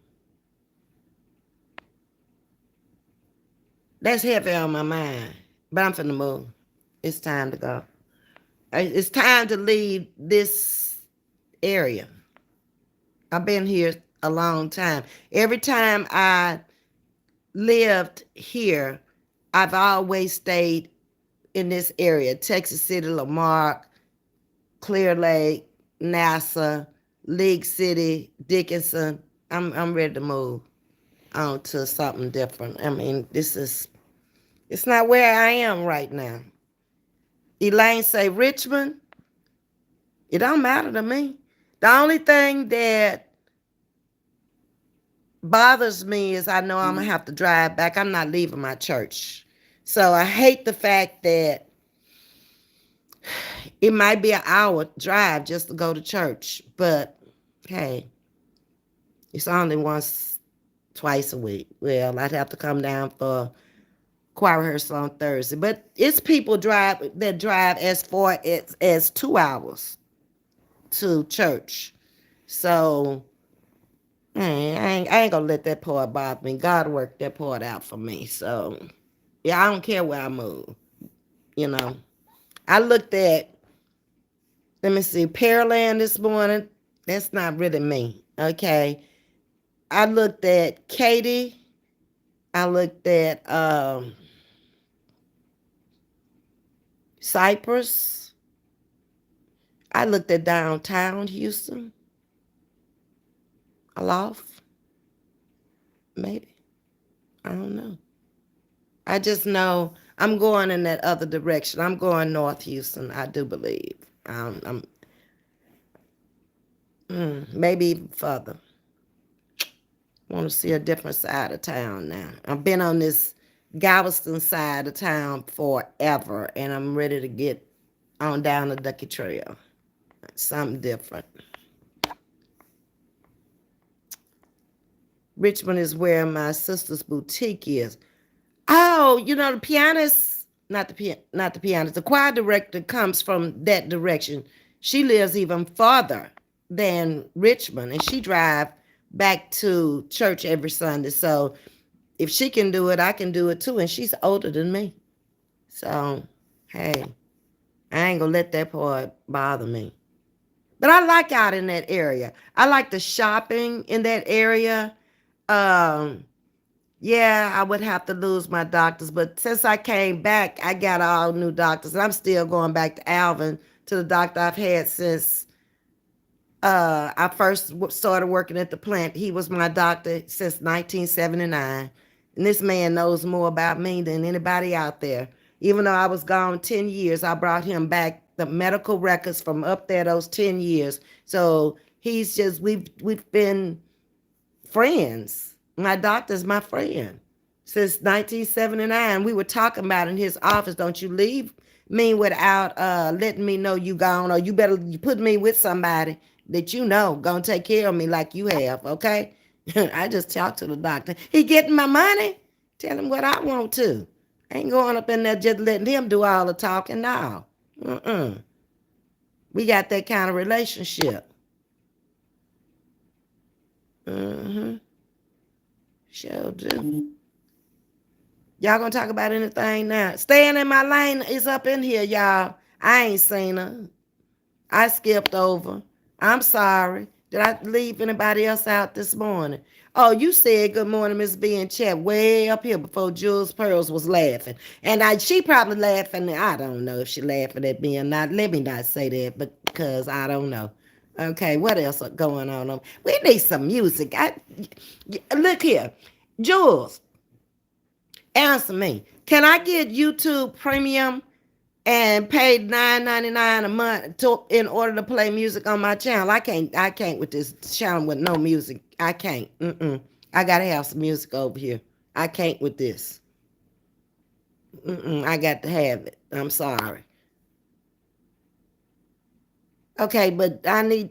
That's heavy on my mind. But I'm finna move. It's time to go. It's time to leave this area. I've been here a long time. Every time I lived here, I've always stayed in this area. Texas City, Lamarck, Clear Lake, NASA, League City, Dickinson. I'm ready to move on to something different. It's not where I am right now. Elaine say Richmond. It don't matter to me. The only thing that bothers me is I know I'm gonna have to drive back. I'm not leaving my church. So I hate the fact that it might be an hour drive just to go to church. But hey, it's only once, twice a week. Well, I'd have to come down for choir rehearsal on Thursday. But it's people that drive as far as 2 hours to church. So I ain't gonna let that part bother me. God worked that part out for me. So yeah, I don't care where I move. You know, I looked at, let me see, Pearland this morning. That's not really me. Okay. I looked at Katy. I looked at Cypress. I looked at downtown Houston. Aloft. Maybe. I don't know. I just know I'm going in that other direction. I'm going North Houston, I do believe. Maybe even further. Want to see a different side of town now. I've been on this Galveston side of town forever, and I'm ready to get on down the Ducky Trail. Something different. Richmond is where my sister's boutique is. Oh, the pianist, not the pianist, the choir director comes from that direction. She lives even farther than Richmond, and she drive back to church every Sunday. So if she can do it, I can do it too. And she's older than me. So, hey, I ain't gonna let that part bother me. But I like out in that area. I like the shopping in that area. Um, Yeah, I would have to lose my doctors, but since I came back, I got all new doctors. And I'm still going back to Alvin, to the doctor I've had since I first started working at the plant. He was my doctor since 1979. And this man knows more about me than anybody out there. Even though I was gone 10 years, I brought him back the medical records from up there those 10 years. So we've been friends. My doctor's my friend since 1979. We were talking about in his office, don't you leave me without letting me know you gone, or you put me with somebody that gonna take care of me like you have, okay? I just talked to the doctor. He getting my money. Tell him what I want to. I ain't going up in there just letting him do all the talking now. We got that kind of relationship. Mm-hmm. Sure do. Y'all gonna talk about anything now? Staying in my lane is up in here, y'all. I ain't seen her. I skipped over. I'm sorry. Did I leave anybody else out this morning? Oh, you said good morning, Ms.V in chat way up here before Jules Pearls was laughing. And she probably laughing. I don't know if she laughing at me or not. Let me not say that because I don't know. Okay, what else going on? We need some music. Look here. Jules, answer me. Can I get YouTube Premium and paid $9.99 a month in order to play music on my channel? I can't with this channel with no music. I can't. I gotta have some music over here. I can't with this. I got to have it. I'm sorry. Okay, but I need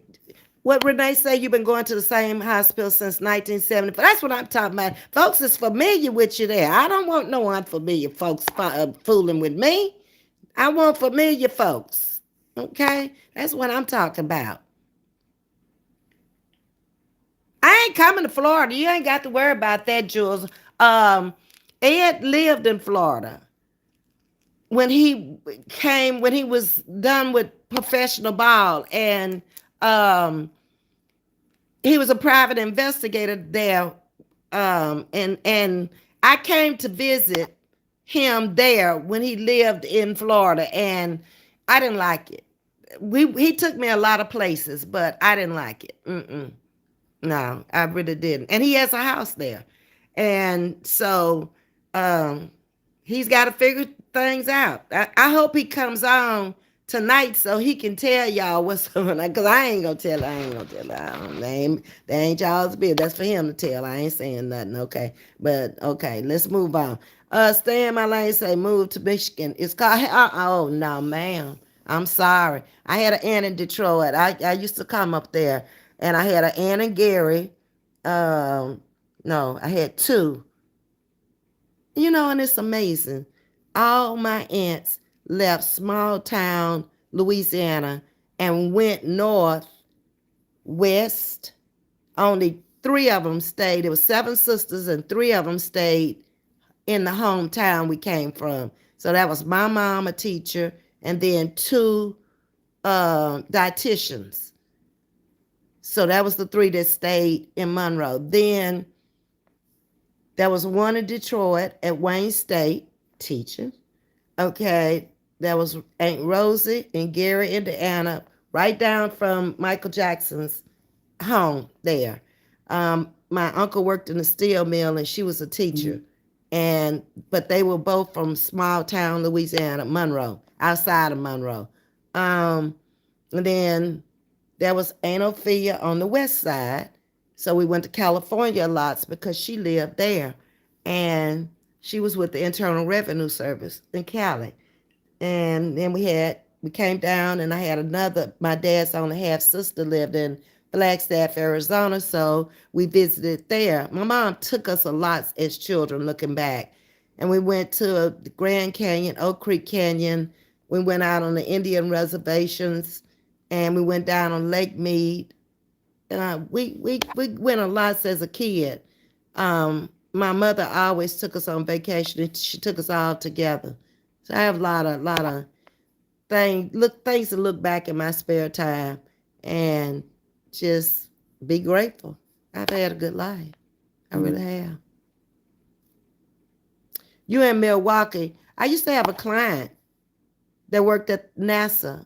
what Renee say. You've been going to the same hospital since 1970. But that's what I'm talking about. Folks is familiar with you there. I don't want no unfamiliar folks fooling with me. I want familiar folks. Okay? That's what I'm talking about. I ain't coming to Florida. You ain't got to worry about that, Jules. Ed lived in Florida. When he was done with professional ball, and he was a private investigator there. And I came to visit him there when he lived in Florida, and I didn't like it. He took me a lot of places, but I didn't like it. No, I really didn't. And he has a house there, and so he's got to figure things out. I hope he comes on tonight so he can tell y'all what's going on. Because I ain't gonna tell. They ain't y'all's business. That's for him to tell. I ain't saying nothing. Okay, but okay, let's move on. Stay in my lane. Say move to Michigan. It's called. Oh no, ma'am. I'm sorry. I had an aunt in Detroit. I used to come up there, and I had an aunt in Gary. No, I had two. And it's amazing. All my aunts left small town Louisiana and went north, west. Only three of them stayed. There were seven sisters, and three of them stayed in the hometown we came from. So that was my mom, a teacher, and then two dietitians. So that was the three that stayed in Monroe. Then there was one in Detroit at Wayne State teaching. Okay, there was Aunt Rosie in Gary, Indiana, right down from Michael Jackson's home there. My uncle worked in a steel mill, and she was a teacher. But they were both from small town Louisiana, Monroe, outside of Monroe. And then there was Aunt Ophelia on the west side. So we went to California lots because she lived there. And she was with the Internal Revenue Service in Cali. And then we came down, and I had my dad's only half sister lived in Flagstaff, Arizona. So we visited there. My mom took us a lot as children looking back. And we went to the Grand Canyon, Oak Creek Canyon. We went out on the Indian reservations, and we went down on Lake Mead. We went a lot as a kid. My mother always took us on vacation, and she took us all together. So I have a lot of things to look back in my spare time and just be grateful. I've had a good life. I really have. You in Milwaukee. I used to have a client that worked at NASA,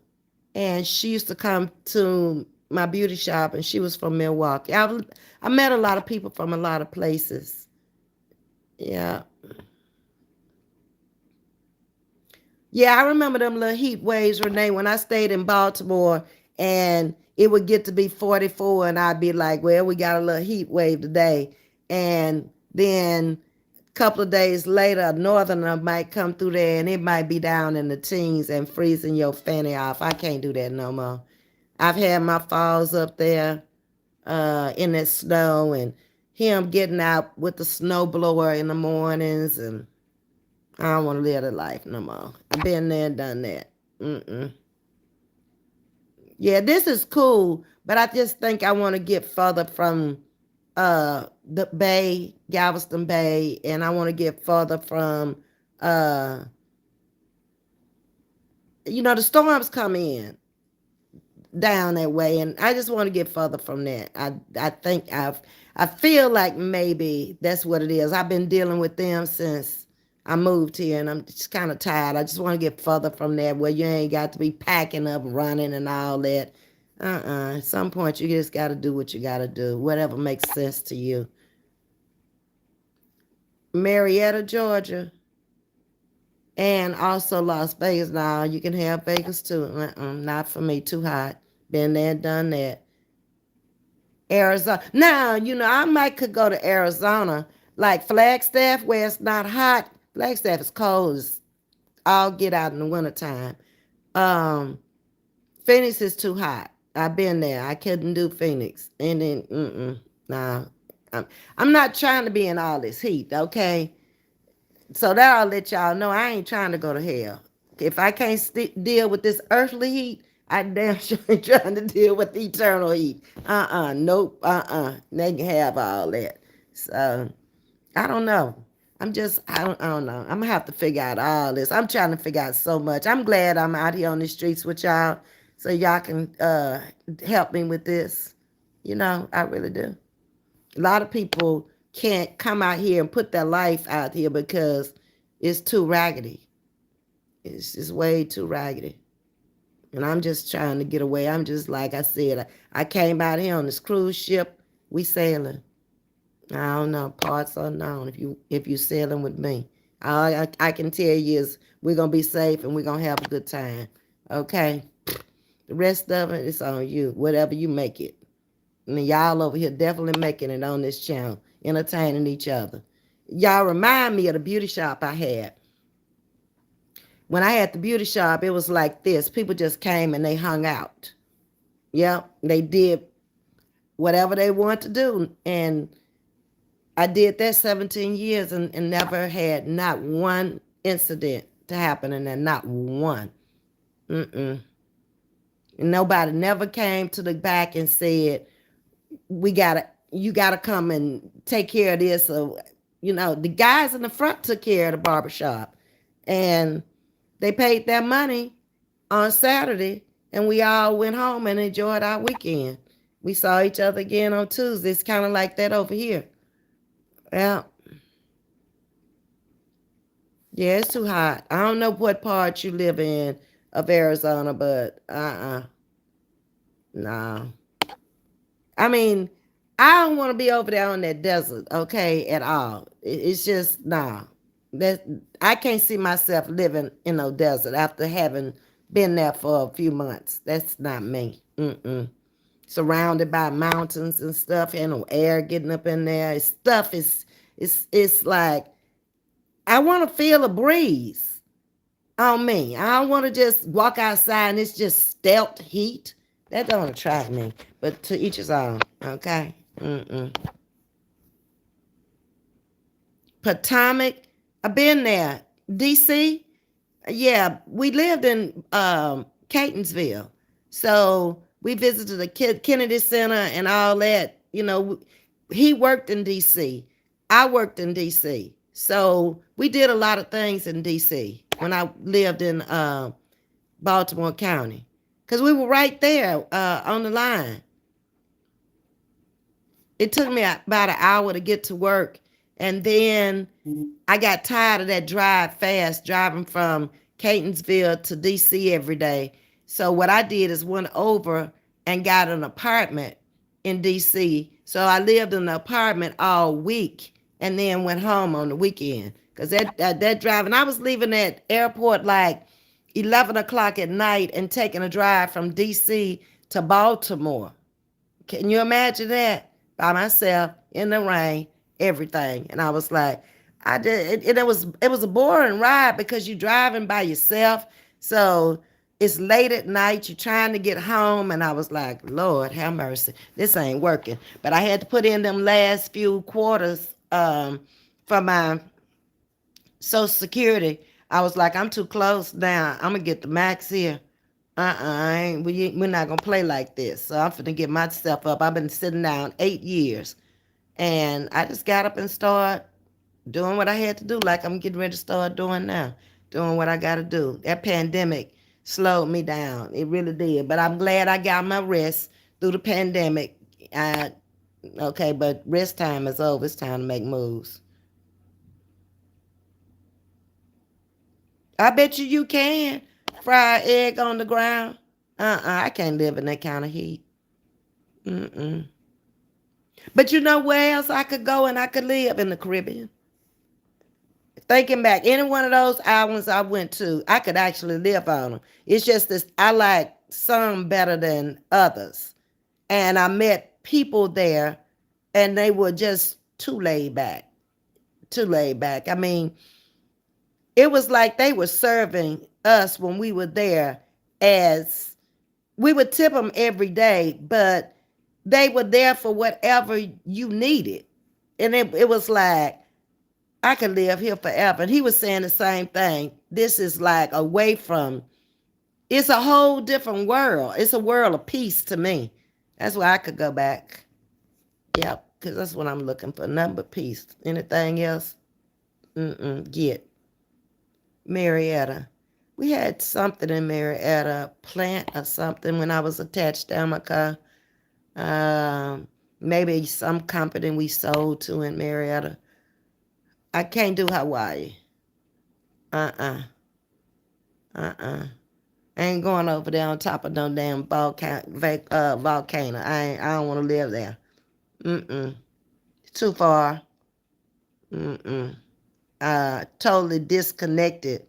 and she used to come to my beauty shop, and she was from Milwaukee. I met a lot of people from a lot of places. Yeah. Yeah, I remember them little heat waves, Renee, when I stayed in Baltimore, and it would get to be 44, and I'd be like, well, we got a little heat wave today. And then a couple of days later, a northerner might come through there, and it might be down in the teens and freezing your fanny off. I can't do that no more. I've had my falls up there in the snow, and him getting out with the snowblower in the mornings, and I don't want to live that life no more. I've been there and done that. Yeah, this is cool, but I just think I want to get further from the Bay, Galveston Bay, and I want to get further from uh the storms come in down that way, and I just want to get further from that. I think I feel like maybe that's what it is. I've been dealing with them since I moved here, and I'm just kind of tired. I just want to get further from that, where you ain't got to be packing up, running, and all that. At some point, you just got to do what you got to do, whatever makes sense to you. Marietta, Georgia, and also Las Vegas. Now you can have Vegas too. Not for me. Too hot. Been there, done that. Arizona. Now, I might could go to Arizona, like Flagstaff, where it's not hot. Flagstaff is cold. I'll get out in the wintertime. Um, Phoenix is too hot. I've been there. I couldn't do Phoenix. And then, nah. I'm not trying to be in all this heat, okay? So that I'll let y'all know I ain't trying to go to hell. If I can't deal with this earthly heat, I damn sure ain't trying to deal with the eternal heat. Nope, They can have all that. So, I don't know. I don't know. I'm gonna have to figure out all this. I'm trying to figure out so much. I'm glad I'm out here on the streets with y'all, so y'all can help me with this. I really do. A lot of people can't come out here and put their life out here because it's too raggedy. It's just way too raggedy. And I'm just trying to get away. I'm just, like I said, I came out here on this cruise ship. We sailing. I don't know, parts unknown if you sailing with me. All I can tell you is we're going to be safe and we're going to have a good time. Okay? The rest of it is on you, whatever you make it. And y'all over here definitely making it on this channel, entertaining each other. Y'all remind me of the beauty shop I had. When I had the beauty shop, it was like this. People just came and they hung out. Yep, they did whatever they wanted to do. And I did that 17 years and never had not one incident to happen in there, not one. And nobody never came to the back and said, you gotta come and take care of this. So, the guys in the front took care of the barbershop. And they paid their money on Saturday, and we all went home and enjoyed our weekend. We saw each other again on Tuesday. It's kind of like that over here. Yeah. Yeah, it's too hot. I don't know what part you live in of Arizona, but no. I mean, I don't want to be over there on that desert, okay, at all. It's just, nah. I can't see myself living in a desert after having been there for a few months. That's not me. Surrounded by mountains and stuff, and no air getting up in there. It's like, I want to feel a breeze on me. I don't want to just walk outside and it's just stealth heat. That don't attract me. But to each his own, okay? Potomac, I've been there. DC, yeah, we lived in Catonsville. So we visited the Kennedy Center and all that. He worked in DC. I worked in DC. So we did a lot of things in DC when I lived in Baltimore County. Because we were right there on the line. It took me about an hour to get to work. And then I got tired of that drive fast, driving from Catonsville to DC every day. So what I did is went over and got an apartment in DC. So I lived in the apartment all week and then went home on the weekend. Because that driving, I was leaving that airport like 11 o'clock at night and taking a drive from DC to Baltimore. Can you imagine that? By myself, in the rain, everything. And I was like, it was a boring ride because you're driving by yourself. So it's late at night, you're trying to get home. And I was like, Lord, have mercy. This ain't working. But I had to put in them last few quarters for my Social Security. I was like, I'm too close now. I'm going to get the max here. We're not going to play like this. So I'm finna get myself up. I've been sitting down 8 years. And I just got up and started doing what I had to do, like I'm getting ready to start doing now, doing what I got to do. That pandemic slowed me down. It really did. But I'm glad I got my rest through the pandemic. I, okay, but rest time is over. It's time to make moves. I bet you can. Fried egg on the ground. I can't live in that kind of heat. Mm-mm. But you know where else I could go and I could live? In the Caribbean. Thinking back, any one of those islands I went to, I could actually live on them. It's just this, I like some better than others. And I met people there and they were just too laid back. Too laid back. I mean, it was like they were serving us when we were there as we would tip them every day, but they were there for whatever you needed. And it was like, I could live here forever. And he was saying the same thing. This is like away from, it's a whole different world. It's a world of peace to me. That's why I could go back. Yep, because that's what I'm looking for. Nothing but peace. Anything else? Get. Marietta. We had something in Marietta, plant or something when I was attached to Amica. Um, Maybe some company we sold to in Marietta. I can't do Hawaii. Uh-uh. Uh-uh. I ain't going over there on top of no damn volcano. I don't want to live there. Mm-mm. Too far. Mm-mm. Totally disconnected.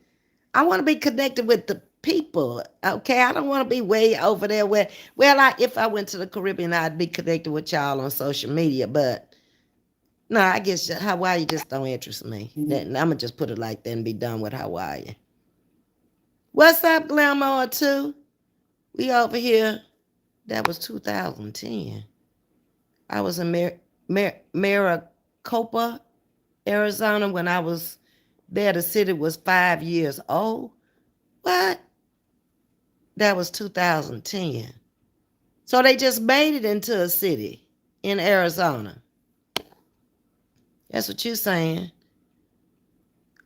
I want to be connected with the people. Okay, I don't want to be way over there where. Well, if I went to the Caribbean, I'd be connected with y'all on social media. But no, I guess Hawaii just don't interest me. I'm gonna just put it like that and be done with Hawaii. What's up, Glamour 2? We over here. That was 2010. I was in Maricopa, Arizona when I was there. The city was 5 years old. What? That was 2010. So they just made it into a city in Arizona. That's what you're saying.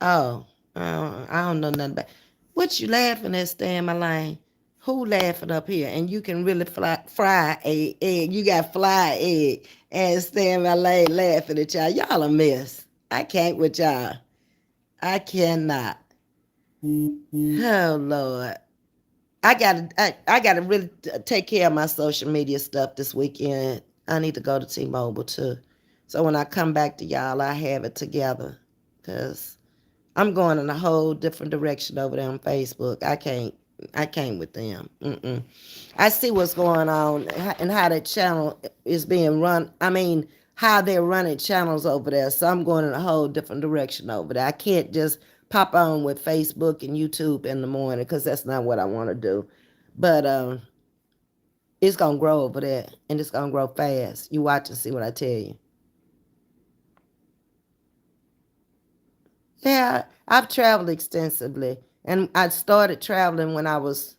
Oh, I don't know nothing about. What you laughing at, Stay in my lane? Who laughing up here? And you can really fry a egg. You got fly egg and Stay in my lane laughing at y'all. Y'all a mess. I can't with y'all. I cannot. Oh Lord. I gotta really take care of my social media stuff this weekend. I need to go to T-Mobile too. So when I come back to y'all, I have it together. Cause I'm going in a whole different direction over there on Facebook. I can't with them. I see what's going on and how that channel is being run. I mean, how they're running channels over there. So I'm going in a whole different direction over there. I can't just pop on with Facebook and YouTube in the morning because that's not what I want to do. But it's going to grow over there and it's going to grow fast. You watch and see what I tell you. Yeah, I've traveled extensively. And I started traveling when I was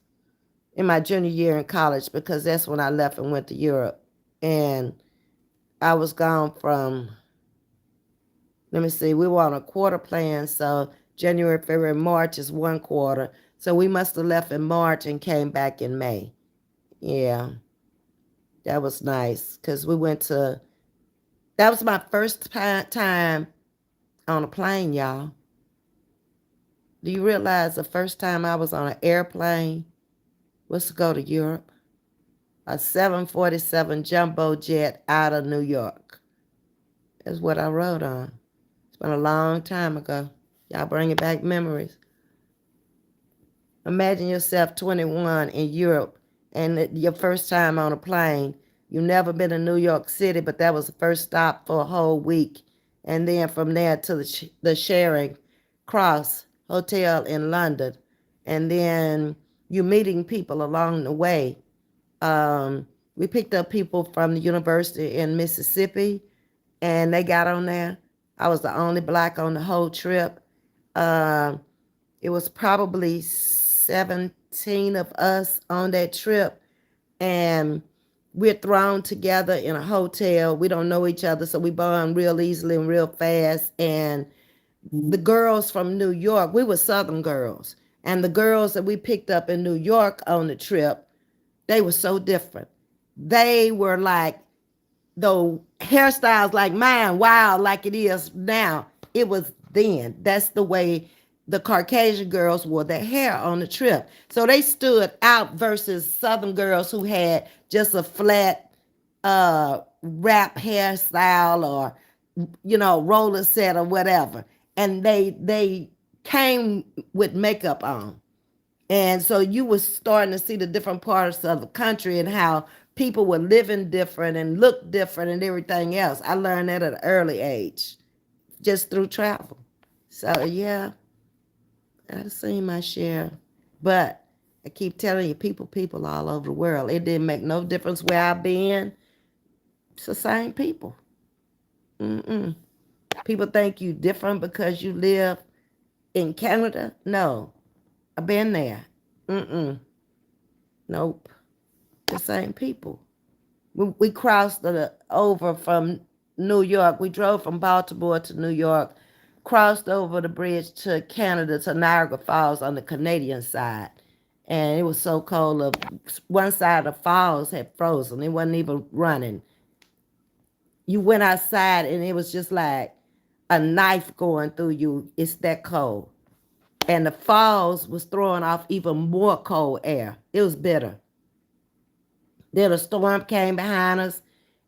in my junior year in college because that's when I left and went to Europe. And I was gone from, let me see, we were on a quarter plan. So January, February, March is one quarter. So we must have left in March and came back in May. Yeah, that was nice because that was my first time on a plane, y'all. Do you realize the first time I was on an airplane was to go to Europe? A 747 jumbo jet out of New York. That's what I rode on. It's been a long time ago. Y'all bringing back memories. Imagine yourself 21 in Europe and your first time on a plane. You've never been to New York City, but that was the first stop for a whole week. And then from there to the Charing Cross Hotel in London. And then you meeting people along the way. We picked up people from the university in Mississippi, and they got on there. I was the only black on the whole trip. Uh, it was probably 17 of us on that trip, and we're thrown together in a hotel. We don't know each other, so we bond real easily and real fast. And the girls from New York, we were Southern girls. And the girls that we picked up in New York on the trip, they were so different. They were like, though hairstyles like mine, wild like it is now, it was then. That's the way the Caucasian girls wore their hair on the trip. So they stood out versus Southern girls who had just a flat wrap hairstyle or roller set or whatever. And they came with makeup on. And so you were starting to see the different parts of the country and how people were living different and looked different and everything else. I learned that at an early age, just through travel. So yeah, I've seen my share. But I keep telling you, people all over the world. It didn't make no difference where I've been. It's the same people. Mm-mm. People think you different because you live in Canada. No, I've been there. Mm-mm. Nope. The same people. We crossed over from New York. We drove from Baltimore to New York, crossed over the bridge to Canada, to Niagara Falls on the Canadian side. And it was so cold. One side of the falls had frozen. It wasn't even running. You went outside and it was just like a knife going through you. It's that cold. And the falls was throwing off even more cold air. It was bitter. Then a storm came behind us,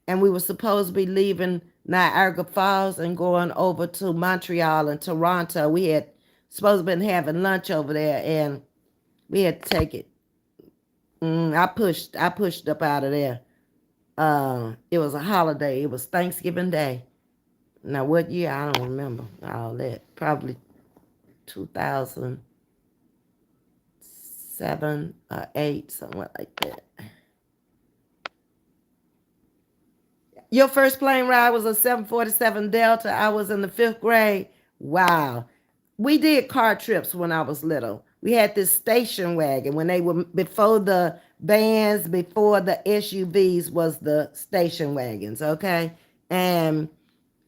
and we were supposed to be leaving Niagara Falls and going over to Montreal and Toronto. We had supposed to been having lunch over there, and we had to take it. I pushed up out of there. It was a holiday. It was Thanksgiving Day. Now, what year? I don't remember all that. Probably 2007 or 8, something like that. Your first plane ride was a 747 Delta. I was in the 5th grade. Wow. We did car trips when I was little. We had this station wagon when they were before the vans, before the SUVs was the station wagons, okay? And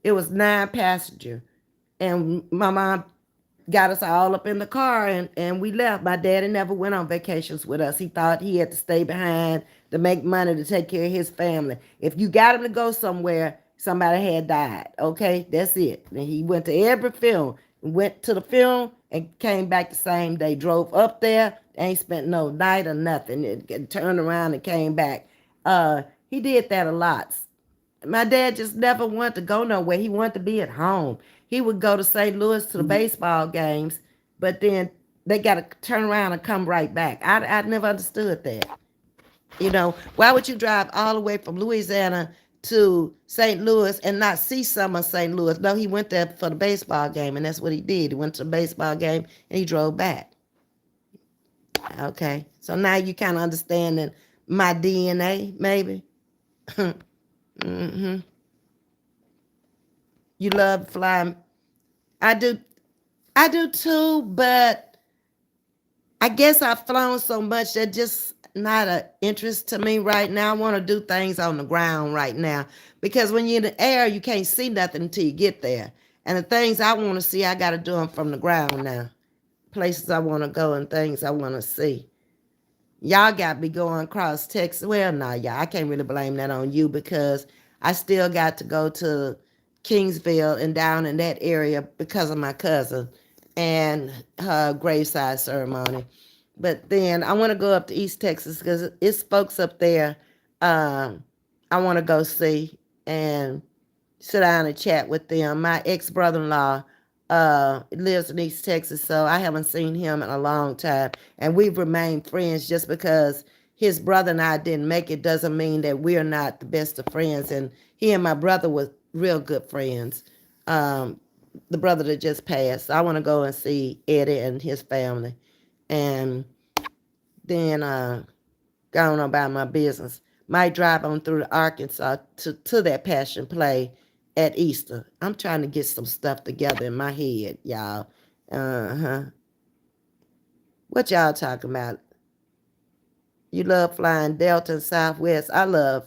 it was 9 passenger. And my mom got us all up in the car and we left. My daddy never went on vacations with us. He thought he had to stay behind to make money to take care of his family. If you got him to go somewhere, somebody had died. Okay, that's it. And he went to every film, went to the film and came back the same day. Drove up there, ain't spent no night or nothing. It turned around and came back. He did that a lot. My dad just never wanted to go nowhere. He wanted to be at home. He would go to St. Louis to the baseball games, but then they got to turn around and come right back. I never understood that. Why would you drive all the way from Louisiana to St. Louis and not see some of St. Louis? No, he went there for the baseball game, and that's what he did. He went to the baseball game, and he drove back. Okay, so now you kind of understanding my DNA, maybe? Mm-hmm. You love flying. I do. I do too, but I guess I've flown so much that just not an interest to me right now. I want to do things on the ground right now because when you're in the air, you can't see nothing until you get there. And the things I want to see, I got to do them from the ground now. Places I want to go and things I want to see. Y'all got me going across Texas. Well, nah, y'all, I can't really blame that on you because I still got to go to Kingsville and down in that area because of my cousin and her graveside ceremony. But then I want to go up to East Texas because it's folks up there I want to go see and sit down and chat with them. My ex-brother-in-law lives in East Texas, so I haven't seen him in a long time. And we've remained friends. Just because his brother and I didn't make it doesn't mean that we're not the best of friends. And he and my brother were real good friends. The brother that just passed. I want to go and see Eddie and his family. And then go on about my business. Might drive on through to Arkansas to that passion play at Easter. I'm trying to get some stuff together in my head, y'all. Uh-huh. What y'all talking about? You love flying Delta and Southwest. Uh,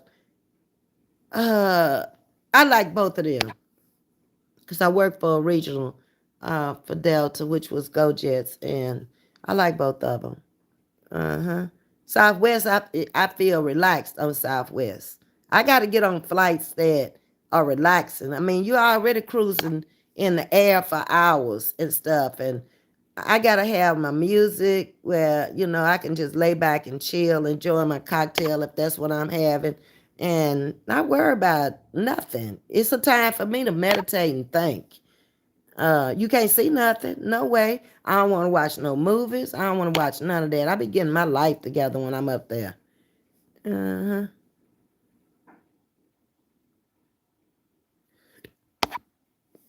I like both of them because I worked for a regional for Delta, which was Go Jets, and I like both of them. Uh-huh. Southwest, I feel relaxed on Southwest. I got to get on flights that are relaxing. I mean, you're already cruising in the air for hours and stuff, and I got to have my music where, I can just lay back and chill, enjoy my cocktail if that's what I'm having, and not worry about nothing. It's a time for me to meditate and think. You can't see nothing. No way. I don't want to watch no movies. I don't want to watch none of that. I be getting my life together when I'm up there. Uh-huh.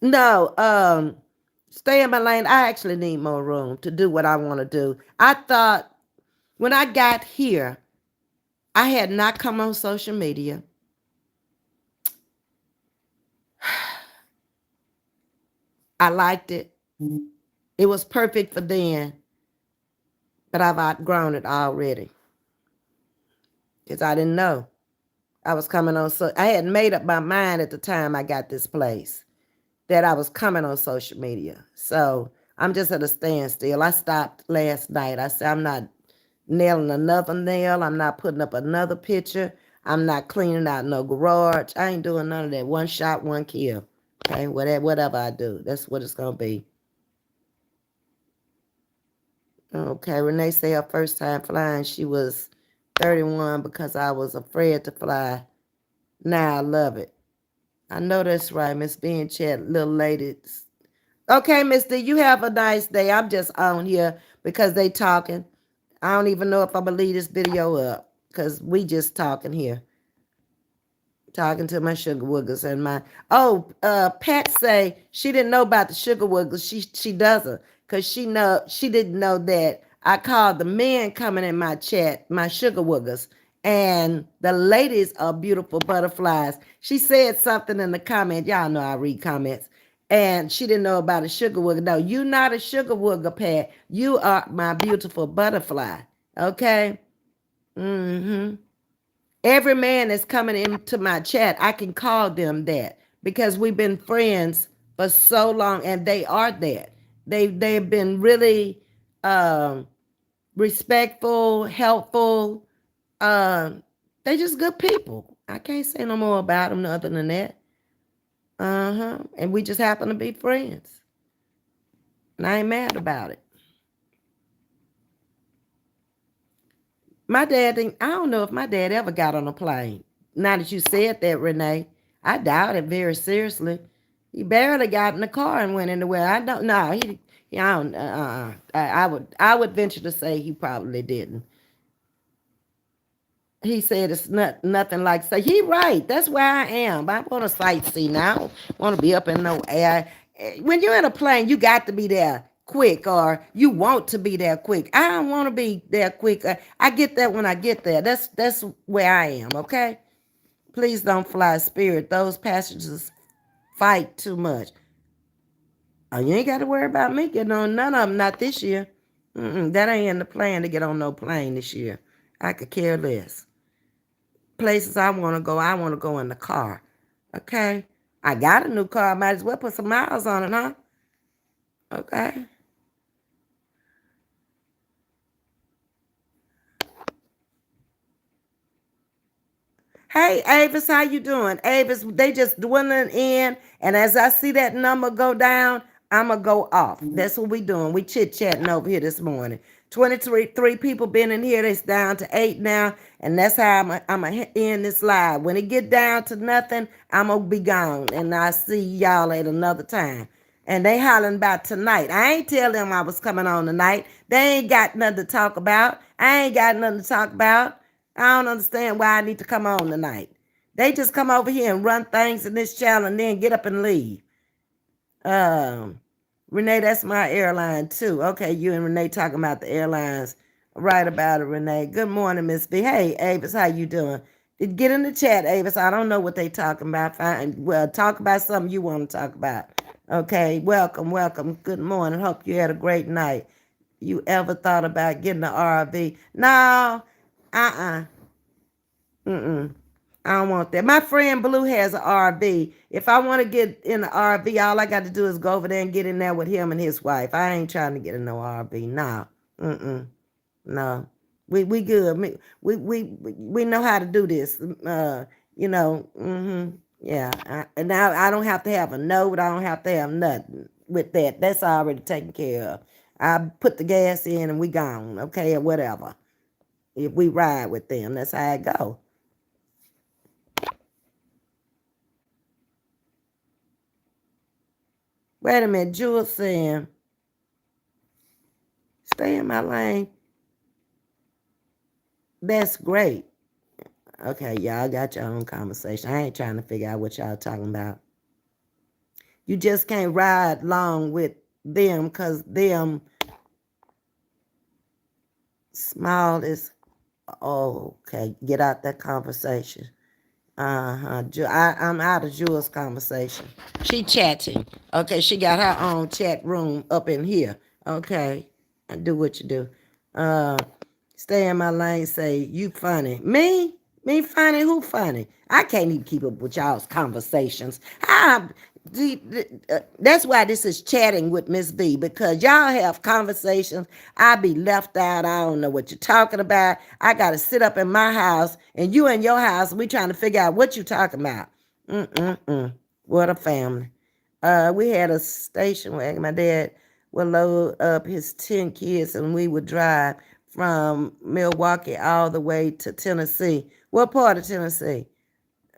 No, stay in my lane. I actually need more room to do what I want to do. I thought when I got here, I had not come on social media. I liked it. It was perfect for then, but I've outgrown it already because I didn't know I was coming on. So I had made up my mind at the time I got this place that I was coming on social media. So I'm just at a standstill. I stopped last night. I said, I'm not nailing another nail. I'm not putting up another picture. I'm not cleaning out no garage. I ain't doing none of that. One shot, one kill. Okay, whatever I do, that's what it's going to be. Okay, Renee said her first time flying, she was 31 because I was afraid to fly. Now I love it. I know that's right, Ms.V in chat, little ladies. Okay, Miss D, you have a nice day. I'm just on here because they talking. I don't even know if I'm gonna leave this video up because we just talking here. Talking to my sugar woogers and my Pat say she didn't know about the sugar woogers. She doesn't because she didn't know that I called the men coming in my chat my sugar woogers and the ladies are beautiful butterflies. She said something in the comment. Y'all know I read comments. And she didn't know about a sugar wooger. No, you not a sugar wooger, Pat. You are my beautiful butterfly. Okay? Mm-hmm. Every man that's coming into my chat, I can call them that because we've been friends for so long and they are that. They've been really respectful, helpful. They just good people. I can't say no more about them other than that. Uh-huh. And we just happen to be friends. And I ain't mad about it. My dad didn't, I don't know if my dad ever got on a plane. Now that you said that, Renee, I doubt it very seriously. He barely got in the car and went anywhere. I don't know. I don't, I would venture to say he probably didn't. He said it's nothing like say he right. That's where I am. I want to sightsee now. I don't want to be up in no air. When you're in a plane, you got to be there quick, or you want to be there quick. I don't want to be there quick. I get that when I get there. That's where I am. Okay. Please don't fly Spirit. Those passengers fight too much. Oh, you ain't got to worry about me getting on none of them. Not this year. That ain't in the plan to get on no plane this year. I could care less. Places I want to go in the car. Okay? I got a new car. I might as well put some miles on it, huh? Okay? Hey, Avis, how you doing? Avis, they just dwindling in, and as I see that number go down, I'ma go off. That's what we doing. We chit-chatting over here this morning. 23 people been in here. It's down to 8 now, and that's how I'm end this live. When it get down to nothing, I'm gonna be gone, and I see y'all at another time. And they hollering about tonight. I ain't tell them I was coming on tonight. They ain't got nothing to talk about. I ain't got nothing to talk about. I don't understand why I need to come on tonight. They just come over here and run things in this channel and then get up and leave. Um, Renee, that's my airline too. Okay, you and Renee talking about the airlines. Right about it, Renee. Good morning, Miss V. Hey, Avis, how you doing? Get in the chat, Avis. I don't know what they talking about. Fine. Well, talk about something you want to talk about. Okay, welcome. Good morning. Hope you had a great night. You ever thought about getting an RV? No, Uh-uh. Mm-mm. I don't want that. My friend Blue has an RV. If I want to get in the RV, all I got to do is go over there and get in there with him and his wife. I ain't trying to get in no RV. No. Mm-mm. No. We good. We know how to do this. Yeah. And now I don't have to have a note. I don't have to have nothing with that. That's already taken care of. I put the gas in and we gone. Okay, or whatever. If we ride with them, that's how it go. Wait a minute, Jules saying, stay in my lane. That's great. Okay, y'all got your own conversation. I ain't trying to figure out what y'all talking about. You just can't ride long with them because them small is, oh, okay, get out that conversation. I'm out of Jewel's conversation. She chatting. Okay, she got her own chat room up in here. Okay, and do what you do. Uh, Stay in my lane. Say you funny. Me? Me funny? Who funny? I can't even keep up with y'all's conversations. That's why this is chatting with Ms.V, because y'all have conversations. I be left out. I don't know what you're talking about. I got to sit up in my house and you in your house. We trying to figure out what you talking about. Mm-mm-mm. What a family. We had a station wagon. My dad would load up his 10 kids and we would drive from Milwaukee all the way to Tennessee. What part of Tennessee?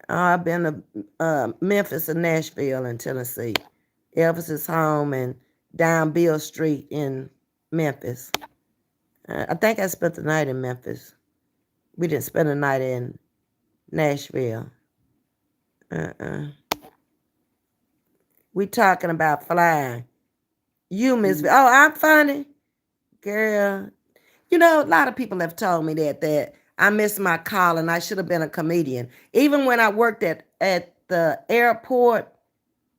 I've been to Memphis and Nashville in Tennessee. Elvis's home and down Beale Street in Memphis. I think I spent the night in Memphis. We didn't spend the night in Nashville. We talking about flying. You, Ms.V. Oh, I'm funny. Girl. You know, a lot of people have told me that I missed my call and I should have been a comedian. Even when I worked at the airport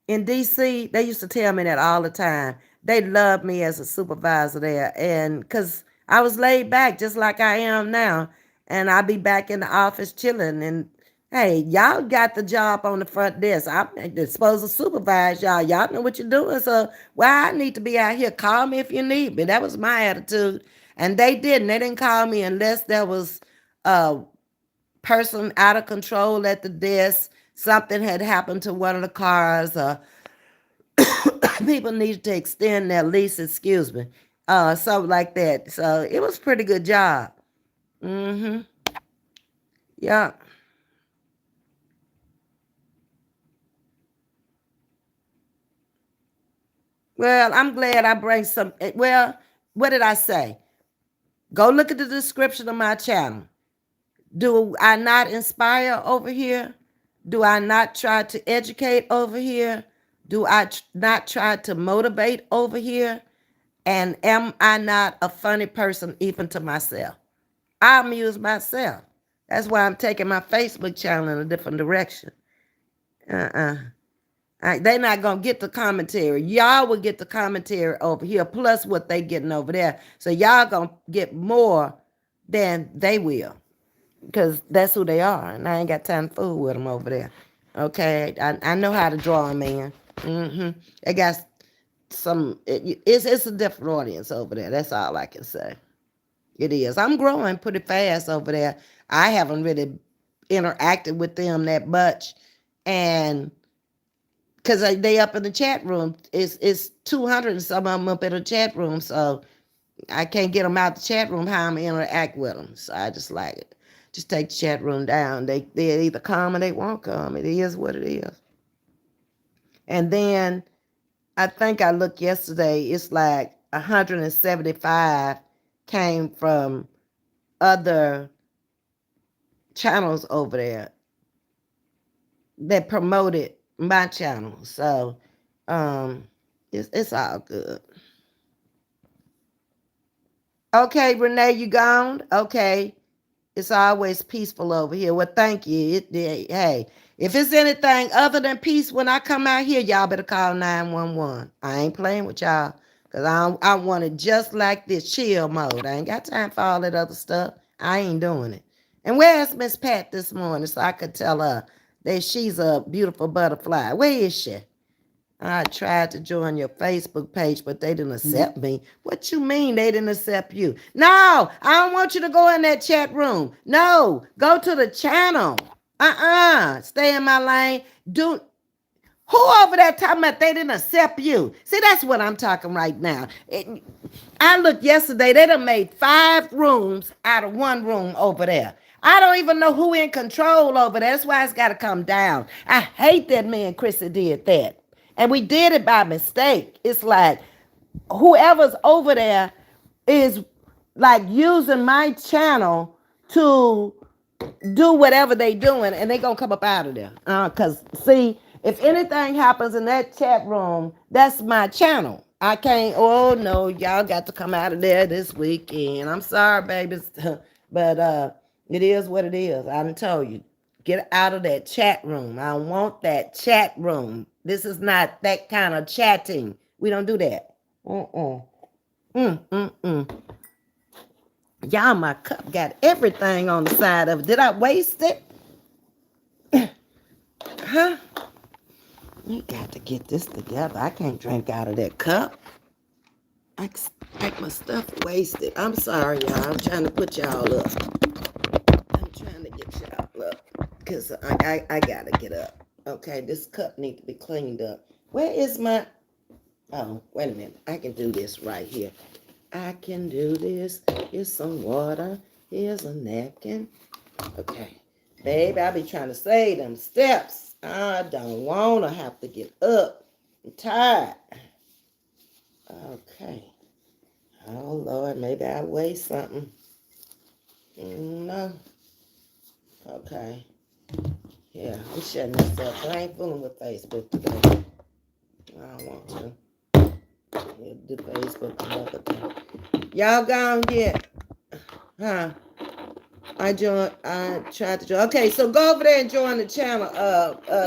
in DC, they used to tell me that all the time. They loved me as a supervisor there. And because I was laid back just like I am now. And I'll be back in the office chilling. And hey, y'all got the job on the front desk. I'm supposed to supervise y'all. Y'all know what you're doing. So why I need to be out here? Call me if you need me. That was my attitude. And they didn't. They didn't call me unless there was a person out of control at the desk. Something had happened to one of the cars. People needed to extend their lease, excuse me. Something like that. So it was a pretty good job. Mm-hmm. Yeah. Well, I'm glad I bring some. Well, what did I say? Go look at the description of my channel. Do I not inspire over here? Do I not try to educate over here? Do I not try to motivate over here? And am I not a funny person even to myself? I amuse myself. That's why I'm taking my Facebook channel in a different direction. Uh-uh. They're not going to get the commentary. Y'all will get the commentary over here, plus what they getting over there. So y'all going to get more than they will, because that's who they are. And I ain't got time to fool with them over there. Okay? I know how to draw them in. They got it's a different audience over there. That's all I can say. It is. I'm growing pretty fast over there. I haven't really interacted with them that much. And because they up in the chat room. It's 200 and some of them up in the chat room, so I can't get them out the chat room how I'm interact with them. So I just like it. Just take the chat room down. They either come or they won't come. It is what it is. And then I think I looked yesterday. It's like 175 came from other channels over there that promoted my channel. So it's all good. Okay, Renee, you gone? Okay. It's always peaceful over here. Well, thank you. Hey, if it's anything other than peace when I come out here, y'all better call 911. I ain't playing with y'all because I want it just like this, chill mode. I ain't got time for all that other stuff. I ain't doing it. And where's Miss Pat this morning so I could tell her that she's a beautiful butterfly? Where is she? I tried to join your Facebook page, but they didn't accept me. What you mean they didn't accept you? No, I don't want you to go in that chat room. No, go to the channel. Stay in my lane. Do who over there talking about they didn't accept you? See, that's what I'm talking right now. I looked yesterday, they done made 5 rooms out of 1 room over there. I don't even know who in control over there. That's why it's got to come down. I hate that me and Chrissy did that. And we did it by mistake. It's like whoever's over there is like using my channel to do whatever they doing, and they gonna come up out of there. Cause see, if anything happens in that chat room, that's my channel. I can't. Oh no, y'all got to come out of there this weekend. I'm sorry, babies, but it is what it is. I done told you, get out of that chat room. I don't want that chat room. This is not that kind of chatting. We don't do that. Y'all, my cup got everything on the side of it. Did I waste it? Huh? You got to get this together. I can't drink out of that cup. I like my stuff wasted. I'm sorry, y'all. I'm trying to put y'all up. I'm trying to get y'all up. Because I got to get up. Okay, this cup needs to be cleaned up. Where is my... Oh, wait a minute. I can do this right here. I can do this. Here's some water. Here's a napkin. Okay. Baby, I be trying to save them steps. I don't want to have to get up. I'm tired. Okay. Oh, Lord, maybe I weigh something. No. Okay. Yeah, I'm shutting this up. I ain't fooling with Facebook today. I don't want to. We'll do Facebook another day. Y'all gone yet? Huh? I tried to join. Okay, so go over there and join the channel.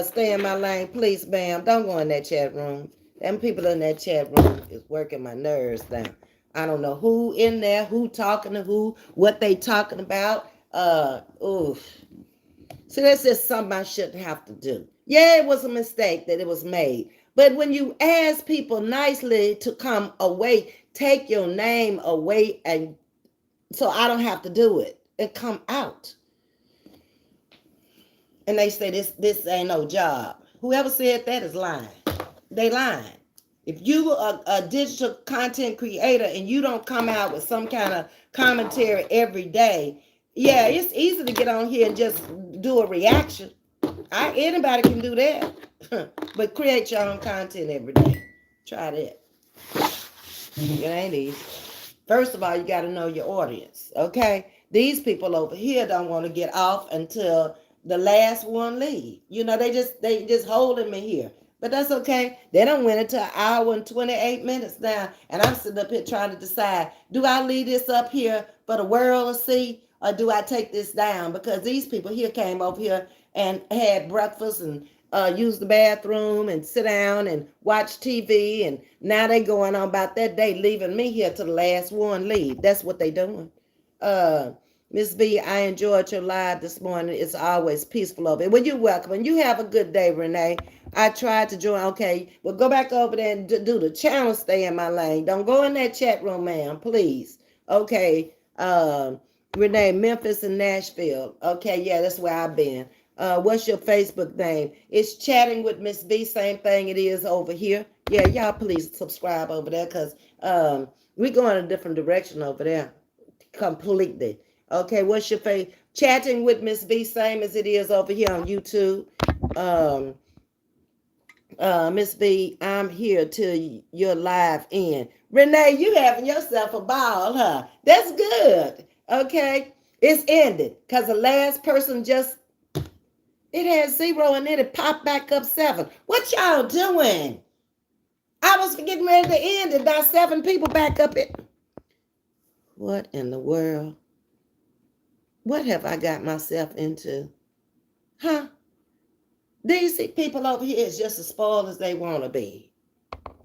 Stay in my lane, please, ma'am. Don't go in that chat room. Them people in that chat room is working my nerves down. I don't know who in there, who talking to who, what they talking about. Oof. So that's just something I shouldn't have to do. Yeah, it was a mistake that it was made. But when you ask people nicely to come away, take your name away, and so I don't have to do it, and come out. And they say this ain't no job. Whoever said that is lying. They lying. If you are a digital content creator and you don't come out with some kind of commentary every day, yeah, it's easy to get on here and just do a reaction. Anybody can do that. But create your own content every day. Try that. It ain't easy. First of all, you got to know your audience, okay? These people over here don't want to get off until the last one leave. You know, they just holding me here. But that's okay. They don't win it to an hour and 28 minutes now. And I'm sitting up here trying to decide, do I leave this up here for the world to see, or do I take this down? Because these people here came over here and had breakfast and use the bathroom and sit down and watch TV, and now they going on about that day, leaving me here to the last one leave. That's what they doing. Ms.V, I enjoyed your live this morning. It's always peaceful over it. Well, you're welcome. And you have a good day, Renee. I tried to join. Okay, well, go back over there and do the channel. Stay in my lane. Don't go in that chat room, ma'am, please. Okay, Renee, Memphis and Nashville. Okay, yeah, that's where I've been. What's your Facebook name? It's Chatting with Ms.V. Same thing it is over here. Yeah, y'all please subscribe over there, because we're going a different direction over there. Completely. Okay, what's your face? Chatting with Ms.V. Same as it is over here on YouTube. Ms.V, I'm here till your live end. Renee, you having yourself a ball, huh? That's good. Okay, it's ended because the last person just, it had 0 and then it popped back up 7. What y'all doing? I was getting ready to end it. Now 7 people back up it. What in the world? What have I got myself into? Huh? These people over here is just as spoiled as they want to be.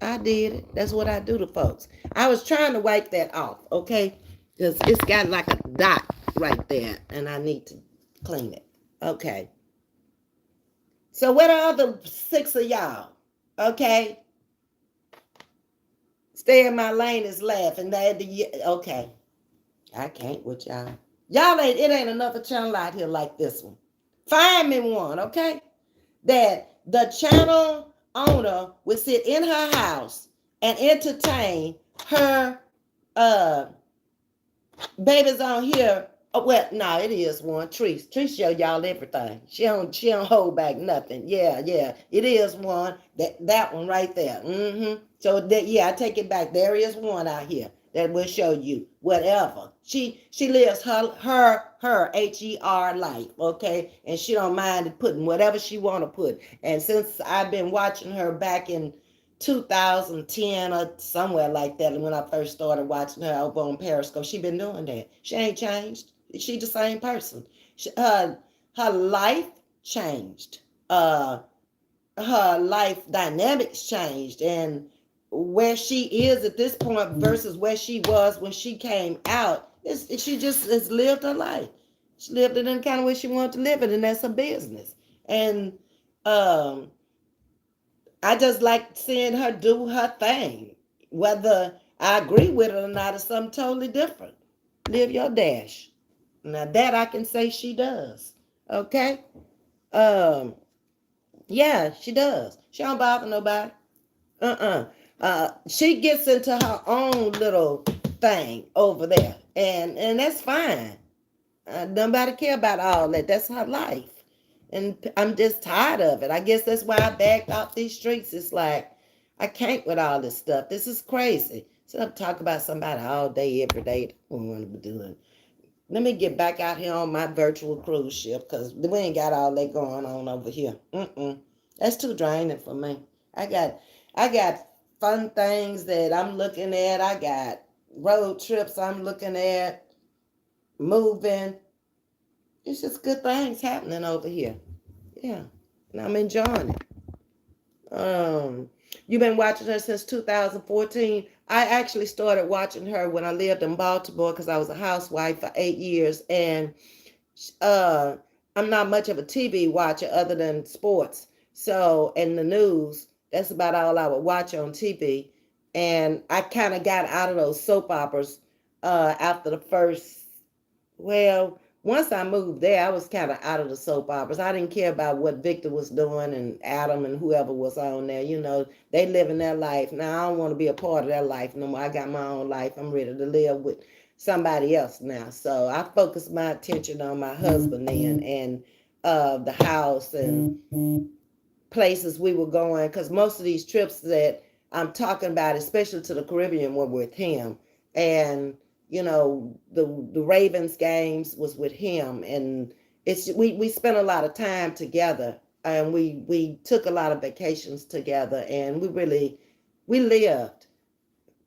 I did it. That's what I do to folks. I was trying to wipe that off, okay? Because it's got like a dot right there, and I need to clean it. Okay. So where the other 6 of y'all? Okay. Stay in my lane is laughing. Okay. I can't with y'all. Y'all ain't, it ain't another channel out here like this one. Find me one, okay? That the channel owner would sit in her house and entertain her babies on here. Oh, well, no, it is one. Trees. Trees show y'all everything. She don't hold back nothing. Yeah, yeah. It is one. That one right there. Mm-hmm. So that, yeah, I take it back. There is one out here that will show you whatever. She lives her HER life, okay? And she don't mind putting whatever she wanna put. And since I've been watching her back in 2010 or somewhere like that when I first started watching her over on Periscope. She been doing that. She ain't changed. She the same person. Her life changed. Her life dynamics changed, and where she is at this point versus where she was when she came out, she just has lived her life. She lived it in the kind of way she wanted to live it, and that's her business. And I just like seeing her do her thing. Whether I agree with it or not is something totally different. Live your dash. Now that I can say she does. Okay? Um, yeah, she does. She don't bother nobody. She gets into her own little thing over there. And that's fine. Nobody care about all that. That's her life. And I'm just tired of it. I guess that's why I backed off these streets. It's like, I can't with all this stuff. This is crazy. So I'm talking about somebody all day, every day. That we want to be doing. Let me get back out here on my virtual cruise ship because we ain't got all that going on over here. That's too draining for me. I got, I got fun things that I'm looking at. I got road trips I'm looking at, moving. It's just good things happening over here. Yeah, and I'm enjoying it. You've been watching her since 2014. I actually started watching her when I lived in Baltimore because I was a housewife for 8 years, and uh, I'm not much of a TV watcher other than sports. So, and the news, that's about all I would watch on TV. And I kind of got out of those soap operas after the first, well, once I moved there, I was kind of out of the soap operas. I didn't care about what Victor was doing and Adam and whoever was on there. You know, they living their life. Now, I don't want to be a part of their life no more. I got my own life. I'm ready to live with somebody else now. So I focused my attention on my husband then and the house and places we were going, because most of these trips that I'm talking about, especially to the Caribbean, were with him. And you know, the Ravens games was with him, and we spent a lot of time together, and we took a lot of vacations together, and we lived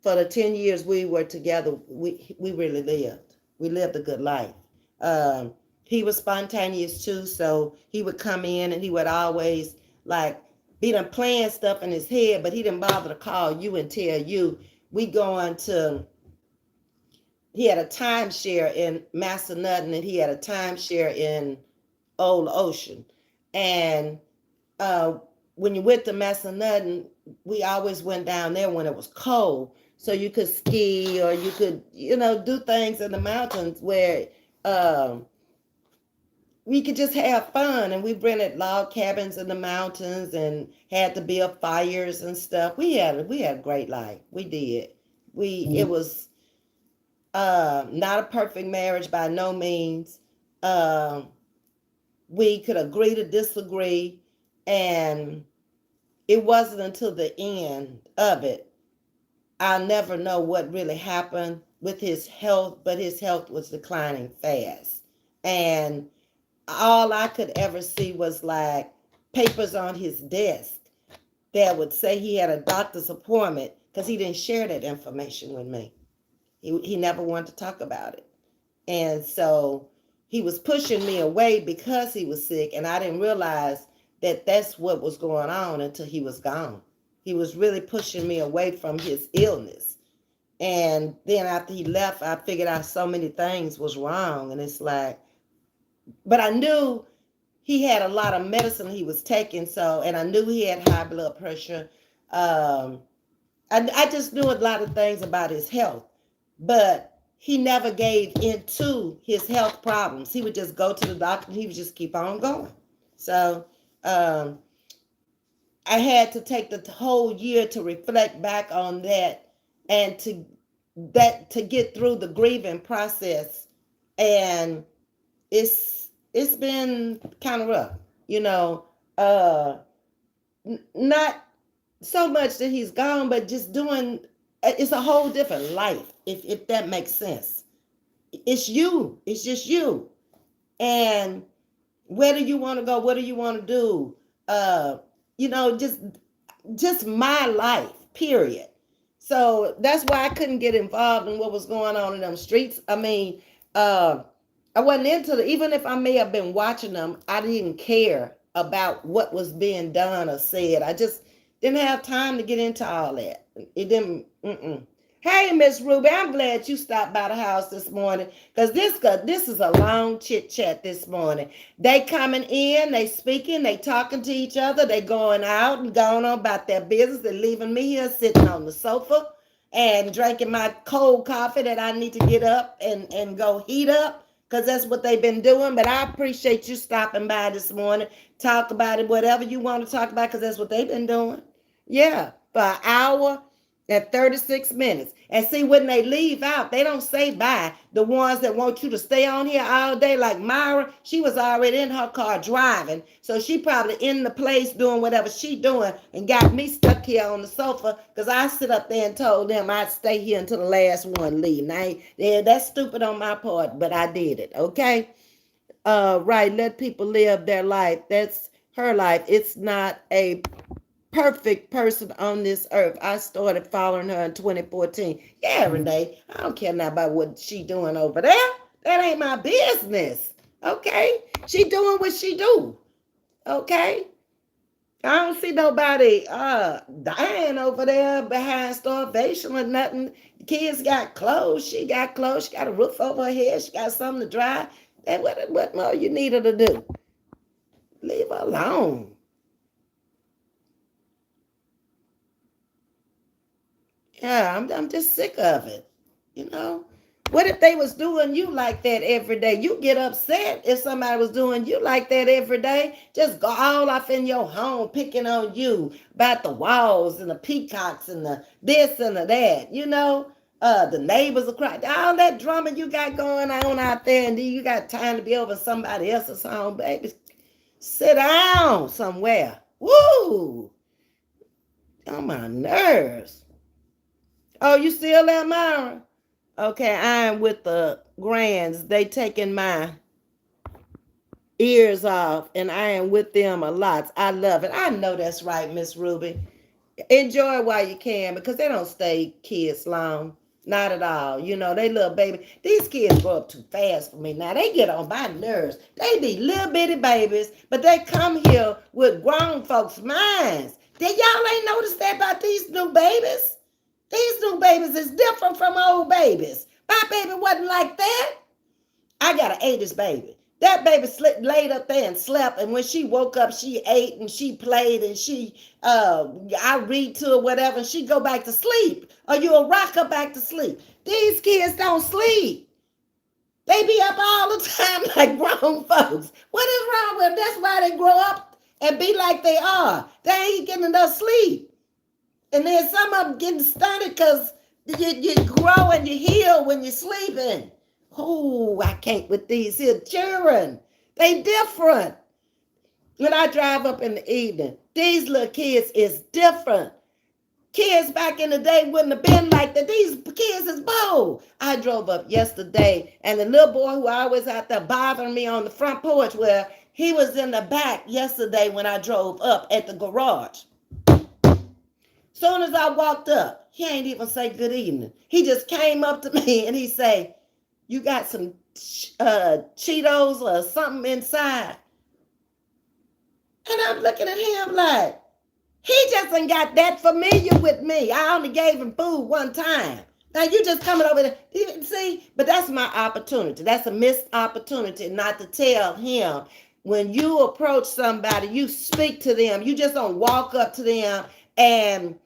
for the 10 years we were together. We really lived. We lived a good life. Um, he was spontaneous too, so he would come in and he would always like be done playing stuff in his head, but he didn't bother to call you and tell you. We going to He had a timeshare in Massanutten and he had a timeshare in Old Ocean. And uh, when you went to Massanutten, we always went down there when it was cold. So you could ski or you could, do things in the mountains where um, we could just have fun. And we rented log cabins in the mountains and had to build fires and stuff. We had a great life. We did. It was not a perfect marriage by no means. Um, we could agree to disagree, and it wasn't until the end of it. I'll never know what really happened with his health, but his health was declining fast. And all I could ever see was like papers on his desk that would say he had a doctor's appointment because he didn't share that information with me. He never wanted to talk about it. And so he was pushing me away because he was sick, and I didn't realize that that's what was going on until he was gone. He was really pushing me away from his illness. And then after he left, I figured out so many things was wrong. And it's like, but I knew he had a lot of medicine he was taking. So, and I knew he had high blood pressure. Um, I just knew a lot of things about his health, but he never gave into his health problems. He would just go to the doctor and he would just keep on going. So, um, I had to take the whole year to reflect back on that and to get through the grieving process. And it's been kind of rough, you know. Uh, Not so much that he's gone, but just doing it's a whole different life, if that makes sense. It's you. It's just you. And where do you want to go? What do you want to do? Uh, you know, just my life, period. So that's why I couldn't get involved in what was going on in them streets. I mean, uh, I wasn't into it. Even if I may have been watching them, I didn't care about what was being done or said. I just didn't have time to get into all that. It didn't. Mm-mm. Hey, Miss Ruby, I'm glad you stopped by the house this morning because this is a long chit chat this morning. They coming in, they speaking, they talking to each other, they going out and going on about their business. They're leaving me here sitting on the sofa and drinking my cold coffee that I need to get up and go heat up because that's what they've been doing. But I appreciate you stopping by this morning. Talk about it, whatever you want to talk about, because that's what they've been doing. Yeah, for an hour and 36 minutes. And see, when they leave out, they don't say bye. The ones that want you to stay on here all day, like Myra, she was already in her car driving. So she probably in the place doing whatever she doing and got me stuck here on the sofa because I sit up there and told them I'd stay here until the last one leave. Now, yeah, that's stupid on my part, but I did it, okay? Right, let people live their life. That's her life. It's not a perfect person on this earth. I started following her in 2014. Yeah, Renee, I don't care now about what she doing over there. That ain't my business. Okay? She doing what she do. Okay? I don't see nobody dying over there behind starvation or nothing. The kids got clothes. She got clothes. She got a roof over her head. She got something to dry. And what more you need her to do? Leave her alone. Yeah, I'm just sick of it. You know? What if they was doing you like that every day? You get upset if somebody was doing you like that every day. Just go all off in your home picking on you about the walls and the peacocks and the this and the that, you know? The neighbors are crying. All that drama you got going on out there, and then you got time to be over somebody else's home, baby. Sit down somewhere. Woo! On my nerves. Oh, you still there, Myra? Okay, I am with the grands. They taking my ears off, and I am with them a lot. I love it. I know that's right, Miss Ruby. Enjoy while you can because they don't stay kids long. Not at all. You know, they little baby. These kids grow up too fast for me now. They get on my nerves. They be little bitty babies, but they come here with grown folks' minds. Did y'all ain't noticed that about these new babies? These new babies is different from old babies. My baby wasn't like that. I got an 80s baby. That baby laid up there and slept, and when she woke up, she ate and she played and I read to her whatever, and she go back to sleep. Or you'll rock her back to sleep. These kids don't sleep. They be up all the time like grown folks. What is wrong with them? That's why they grow up and be like they are. They ain't getting enough sleep. And then some of them getting stunted because you grow and you heal when you're sleeping. Oh, I can't with these here children. They different. When I drive up in the evening, these little kids is different. Kids back in the day wouldn't have been like that. These kids is bold. I drove up yesterday, and the little boy who always out there bothering me on the front porch, where he was in the back yesterday when I drove up at the garage. Soon as I walked up, he ain't even say good evening. He just came up to me and he say, "You got some Cheetos or something inside?" And I'm looking at him like, he just ain't got that familiar with me. I only gave him food one time. Now you just coming over there. See, but that's my opportunity. That's a missed opportunity not to tell him. When you approach somebody, you speak to them. You just don't walk up to them and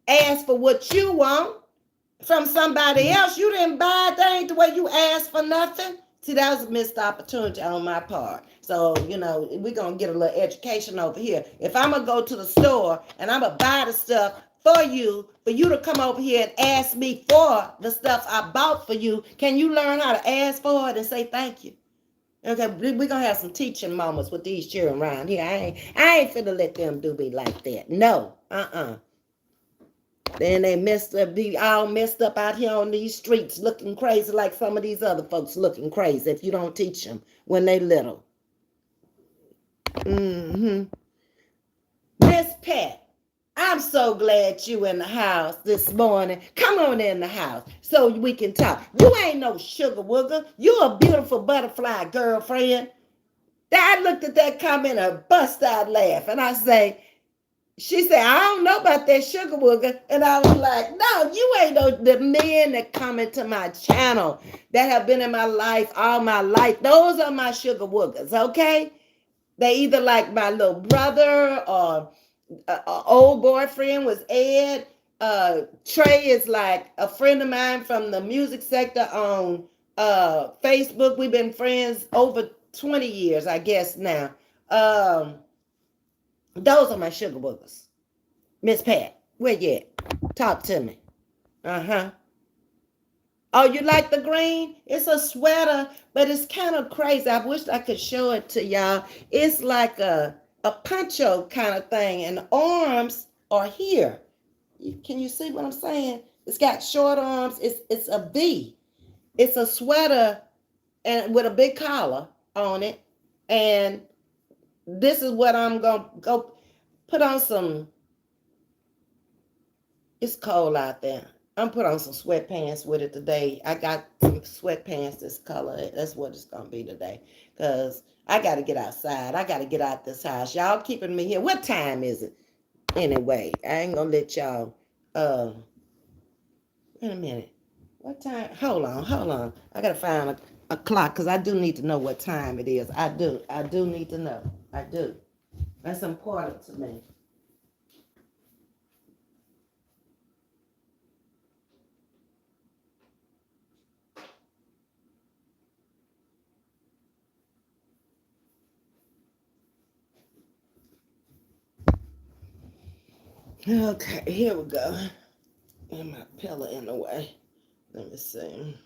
ask for what you want from somebody else. You didn't buy it. That ain't the way you ask for nothing. See, that was a missed opportunity on my part. So, we're going to get a little education over here. If I'm going to go to the store and I'm going to buy the stuff for you to come over here and ask me for the stuff I bought for you, can you learn how to ask for it and say thank you? Okay, we're going to have some teaching moments with these children around here. I ain't finna let them do me like that. No, Then they be all messed up out here on these streets looking crazy like some of these other folks looking crazy if you don't teach them when they little. Mm-hmm. Miss Pat, I'm so glad you in the house this morning. Come on in the house so we can talk. You ain't no sugar wooger. You a beautiful butterfly girlfriend. I looked at that comment and bust out laughing. She said, I don't know about that sugar wooger. And I was like, no, you ain't no, the men that come into my channel that have been in my life all my life. Those are my sugar woogers, okay? They either like my little brother or old boyfriend was Ed. Trey is like a friend of mine from the music sector on Facebook. We've been friends over 20 years, I guess now. Those are my sugar boogers. Miss Pat, where you at? Talk to me. Uh-huh. Oh, you like the green? It's a sweater, but it's kind of crazy. I wish I could show it to y'all. It's like a poncho kind of thing, and the arms are here. Can you see what I'm saying? It's got short arms. It's a V. It's a sweater and with a big collar on it. And this is what I'm gonna go put on some. It's cold out there. I'm put on some sweatpants with it today. I got some sweatpants this color. That's what it's gonna be today. Cause I gotta get outside. I gotta get out this house. Y'all keeping me here. What time is it? Anyway, I ain't gonna let y'all wait a minute. What time? Hold on. I gotta find a clock because I do need to know what time it is. I do need to know. I do. That's important to me. Okay, here we go. And my pillow in the way. Let me see.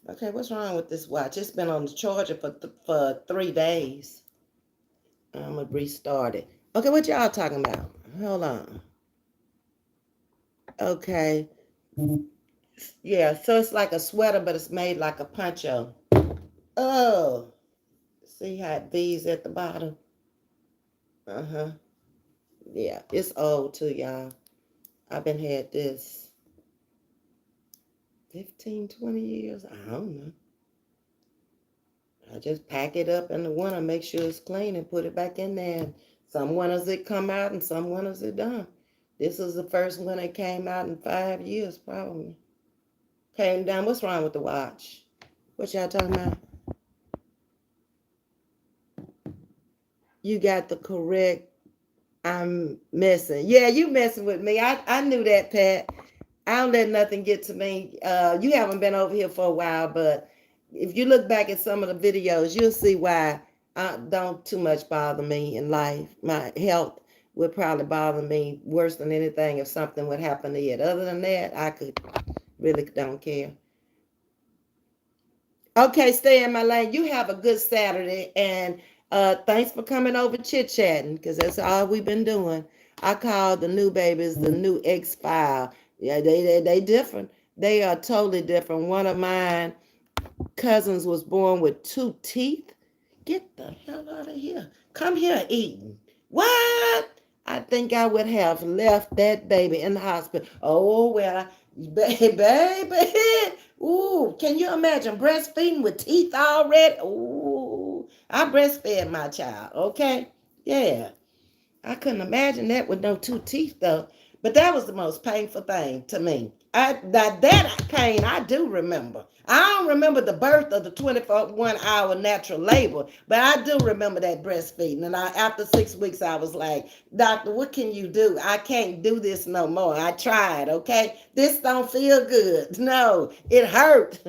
Okay, what's wrong with this watch? It's been on the charger for 3 days. I'm gonna restart it. Okay, what y'all talking about? Hold on. Okay. Yeah, so it's like a sweater, but it's made like a poncho. Oh, see how it V's at the bottom? Uh-huh. Yeah, it's old too, y'all. I've been had this 15, 20 years. I don't know. I just pack it up in the winter, make sure it's clean, and put it back in there. And some winters it come out, and some winters it don't. This is the first one that came out in 5 years, probably. Came down. What's wrong with the watch? What y'all talking about? You got the correct. I'm messing. Yeah, you messing with me. I knew that, Pat. I don't let nothing get to me. You haven't been over here for a while, but if you look back at some of the videos, you'll see why I don't too much bother me in life. My health would probably bother me worse than anything if something would happen to it. Other than that, I could really don't care. Okay, stay in my lane. You have a good Saturday, and thanks for coming over chit-chatting, because that's all we've been doing. I call the new babies the new X-File. Yeah, they different. They are totally different. One of mine cousins was born with 2 teeth. Get the hell out of here. Come here, Eden. What? I think I would have left that baby in the hospital. Oh, well, baby. Ooh, can you imagine breastfeeding with teeth already? Ooh, I breastfed my child, okay? Yeah. I couldn't imagine that with no 2 teeth, though. But that was the most painful thing to me. That pain I do remember. I don't remember the birth of the 21-hour natural labor, but I do remember that breastfeeding. And after 6 weeks, I was like, doctor, what can you do? I can't do this no more. I tried, okay? This don't feel good. No, it hurt.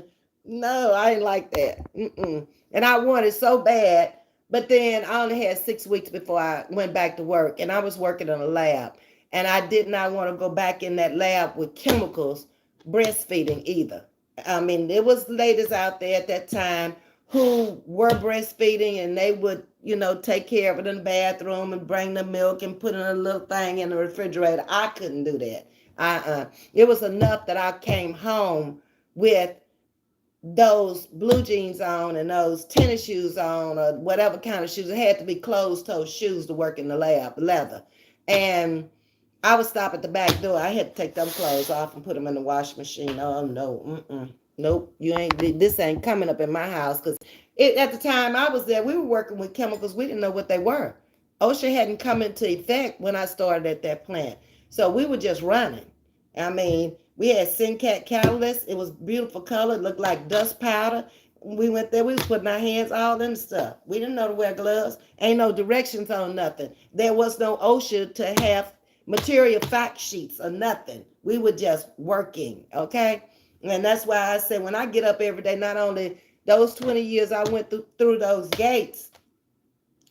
No, I ain't like that. Mm-mm. And I wanted so bad. But then I only had 6 weeks before I went back to work, and I was working in a lab. And I did not want to go back in that lab with chemicals breastfeeding either. I mean, there was ladies out there at that time who were breastfeeding, and they would, take care of it in the bathroom and bring the milk and put in a little thing in the refrigerator. I couldn't do that. It was enough that I came home with those blue jeans on and those tennis shoes on or whatever kind of shoes. It had to be closed-toe shoes to work in the lab, leather. And I would stop at the back door. I had to take them clothes off and put them in the washing machine. Oh, no. Nope. This ain't coming up in my house. Because at the time I was there, we were working with chemicals. We didn't know what they were. OSHA hadn't come into effect when I started at that plant. So we were just running. I mean, we had Syncat catalyst. It was beautiful color. It looked like dust powder. We went there. We was putting our hands all in the stuff. We didn't know to wear gloves. Ain't no directions on nothing. There was no OSHA to have material fact sheets or nothing. We were just working, okay? And that's why I said when I get up every day, not only those 20 years I went through those gates,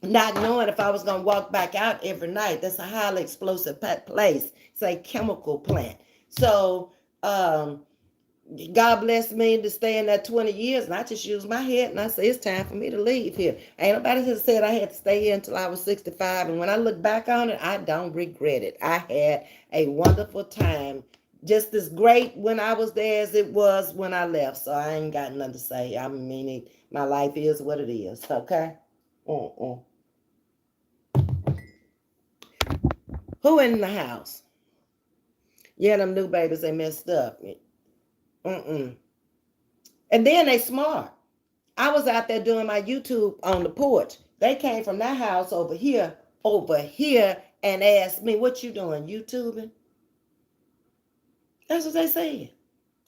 not knowing if I was going to walk back out every night. That's a highly explosive place. It's a chemical plant. So God blessed me to stay in that 20 years, and I just used my head, and I said, it's time for me to leave here. Ain't nobody has said I had to stay here until I was 65, and when I look back on it, I don't regret it. I had a wonderful time, just as great when I was there as it was when I left, so I ain't got nothing to say. I mean, my life is what it is, okay? Who in the house? Yeah, them new babies, they messed up. And then they smart. I was out there doing my YouTube on the porch. They came from that house over here, and asked me, what you doing, YouTubing? That's what they said.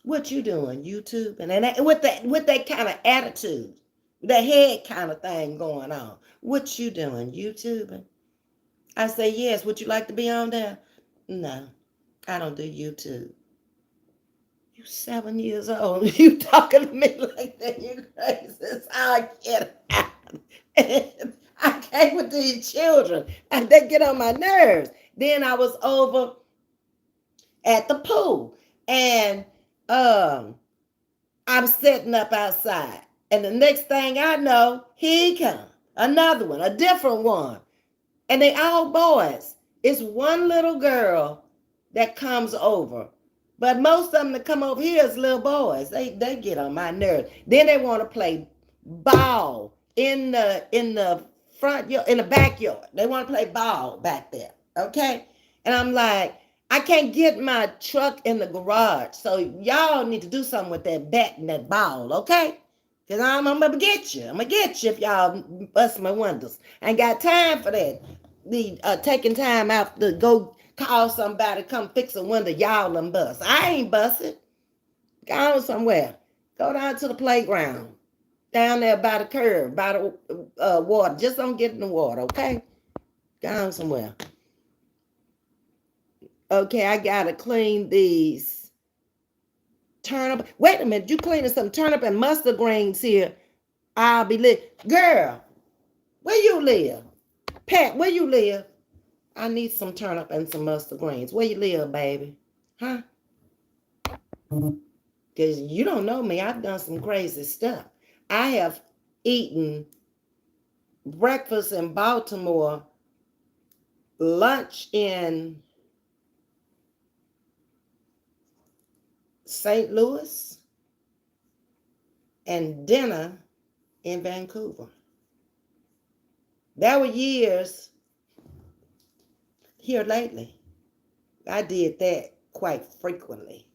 What you doing, YouTubing? And with that kind of attitude, the head kind of thing going on. What you doing, YouTubing? I say, yes. Would you like to be on there? No, I don't do YouTube. You 7 years old. You talking to me like that? You crazy? That's how I get out. And I came with these children, and they get on my nerves. Then I was over at the pool, and I'm setting up outside. And the next thing I know, he comes. Another one, a different one. And they all boys. It's one little girl that comes over. But most of them that come over here is little boys. They get on my nerves. Then they want to play ball in the front yard, in the backyard. They want to play ball back there. Okay? And I'm like, I can't get my truck in the garage. So y'all need to do something with that bat and that ball, okay? Because I'm gonna get you. I'm gonna get you if y'all bust my windows. I ain't got time for that. Taking time out to go call somebody to come fix a window, y'all done bust. I ain't busted. Go on somewhere. Go down to the playground. Down there by the curb, by the water. Just don't get in the water, okay? Go on somewhere. Okay, I gotta clean these turnip. Wait a minute, you cleaning some turnip and mustard greens here. I'll be lit. Girl, where you live? Pat, where you live? I need some turnip and some mustard greens. Where you live, baby? Huh? Because you don't know me. I've done some crazy stuff. I have eaten breakfast in Baltimore, lunch in St. Louis, and dinner in Vancouver. There were years here lately. I did that quite frequently.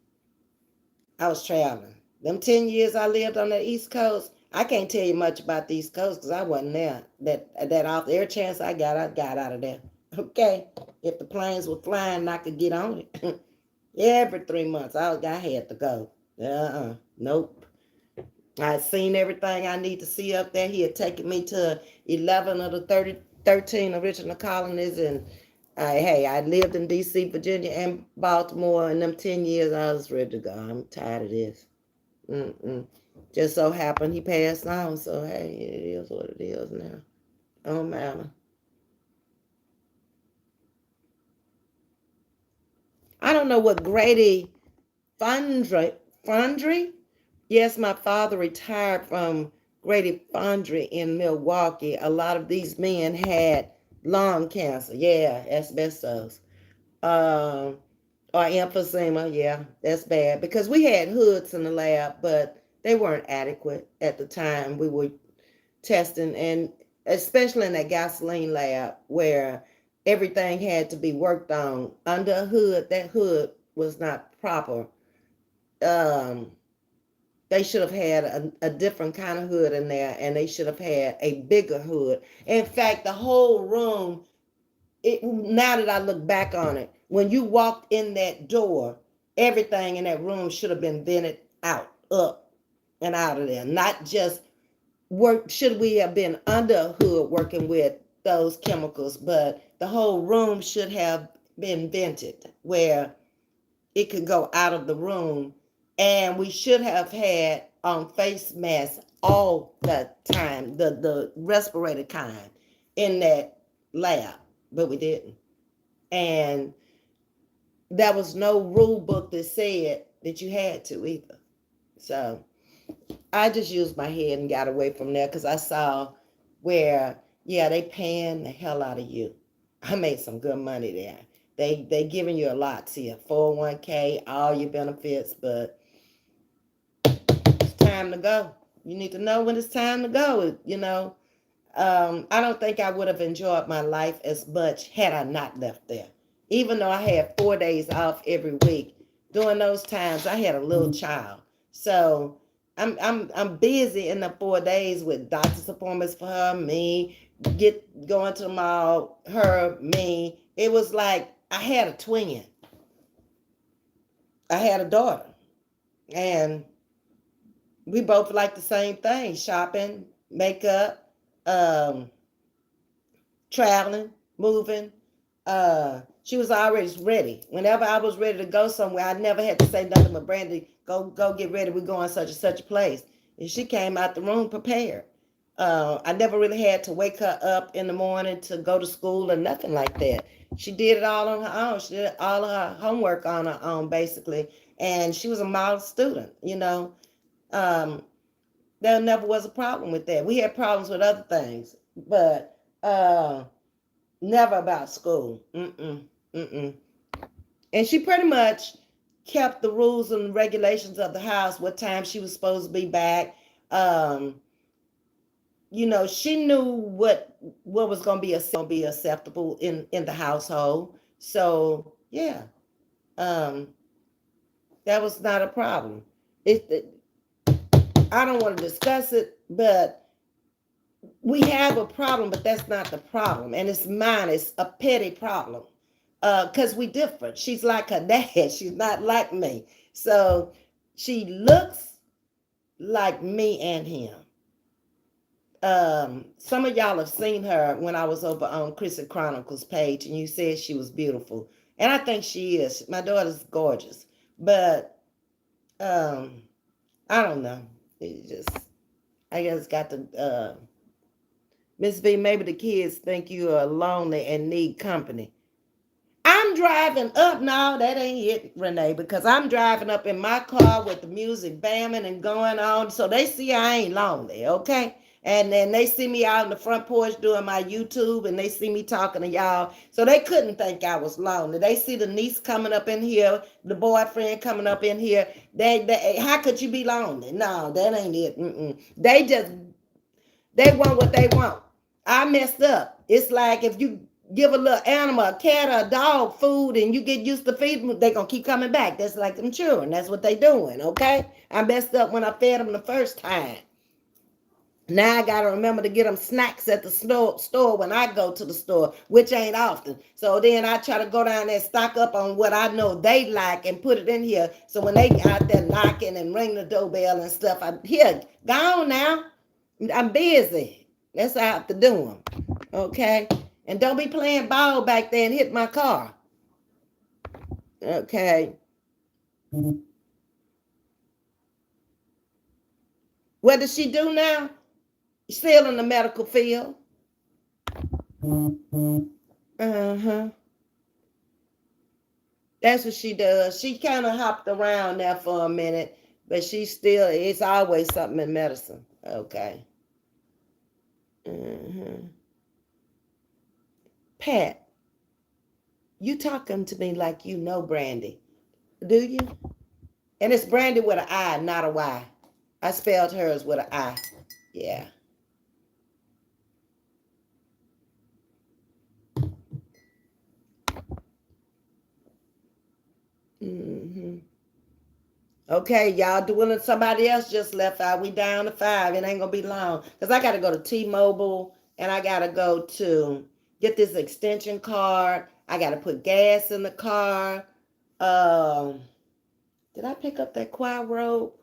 I was traveling. Them 10 years I lived on the East Coast, I can't tell you much about the East Coast because I wasn't there. That off every chance I got out of there. Okay? If the planes were flying, I could get on it. Every 3 months, I had to go. Nope. I had seen everything I need to see up there. He had taken me to 11 of the 13 original colonies. And hey, I lived in D.C., Virginia, and Baltimore. In them 10 years, I was ready to go. I'm tired of this. Just so happened he passed on. So, hey, it is what it is now. Don't matter. I don't know what Grady Fundry. Yes, my father retired from Grady Fundry in Milwaukee. A lot of these men had lung cancer. Yeah, asbestos. Um, or emphysema. Yeah, that's bad because we had hoods in the lab, but they weren't adequate at the time we were testing, and especially in that gasoline lab where everything had to be worked on under a hood. That hood was not proper. Um, they should have had a different kind of hood in there, and they should have had a bigger hood. In fact, the whole room, now that I look back on it, when you walked in that door, everything in that room should have been vented out, up, and out of there. Not just should we have been under a hood working with those chemicals, but the whole room should have been vented where it could go out of the room. And we should have had face masks all the time, the respirator kind in that lab, but we didn't. And there was no rule book that said that you had to either. So I just used my head and got away from there because I saw where, yeah, they paying the hell out of you. I made some good money there. They giving you a lot to your 401k, all your benefits, but it's time to go. You need to know when it's time to go, you know. I don't think I would have enjoyed my life as much had I not left there. Even though I had 4 days off every week, during those times I had a little child. So I'm busy in the 4 days with doctor's appointments for her, me, going to the mall, her, me. It was like I had a twin. I had a daughter. And we both like the same thing: shopping, makeup, um, traveling, moving. She was always ready. Whenever I was ready to go somewhere, I never had to say nothing but Brandy, go get ready. We're going such and such a place. And she came out the room prepared. I never really had to wake her up in the morning to go to school or nothing like that. She did it all on her own. She did all of her homework on her own, basically. And she was a model student, you know. Um, there never was a problem with that. We had problems with other things, but never about school. Mm-mm. And she pretty much kept the rules and regulations of the house, what time she was supposed to be back. You know, she knew what was going to be acceptable in the household. So yeah, um, that was not a problem. I don't want to discuss it, but we have a problem, but that's not the problem. And it's mine. It's a petty problem. Because we different. She's like her dad. She's not like me. So she looks like me and him. Some of y'all have seen her when I was over on Chrissy Chronicles page, and you said she was beautiful. And I think she is. My daughter's gorgeous. But I don't know. It just, I just got to Ms.V, maybe the kids think you are lonely and need company. I'm driving up. No, that ain't it, Renee, because I'm driving up in my car with the music bamming and going on. So they see I ain't lonely, okay? And then they see me out in the front porch doing my YouTube, and they see me talking to y'all. So they couldn't think I was lonely. They see the niece coming up in here, the boyfriend coming up in here. How could you be lonely? No, that ain't it. They want what they want. I messed up. It's like if you give a little animal, a cat or a dog food, and you get used to feeding them, they're going to keep coming back. That's like them children. That's what they doing, okay? I messed up when I fed them the first time. Now I gotta remember to get them snacks at the store when I go to the store, which ain't often. So then I try to go down there, stock up on what I know they like, and put it in here. So when they out there knocking and ring the doorbell and stuff, I'm here. Go on now. I'm busy. That's how I have to do them. Okay. And don't be playing ball back there and hit my car. Okay. What does she do now? Still in the medical field. Uh-huh. That's what she does. She kind of hopped around there for a minute, but it's always something in medicine. Okay. Uh-huh. Pat, you talking to me like you know Brandy. Do you? And it's Brandy with an I, not a Y. I spelled hers with an I. Yeah. Mm-hmm. Okay, y'all doing it. Somebody else just left out. We down to 5. It ain't gonna be long. Because I gotta go to T-Mobile and I gotta go to get this extension card. I gotta put gas in the car. Um, did I pick up that choir rope?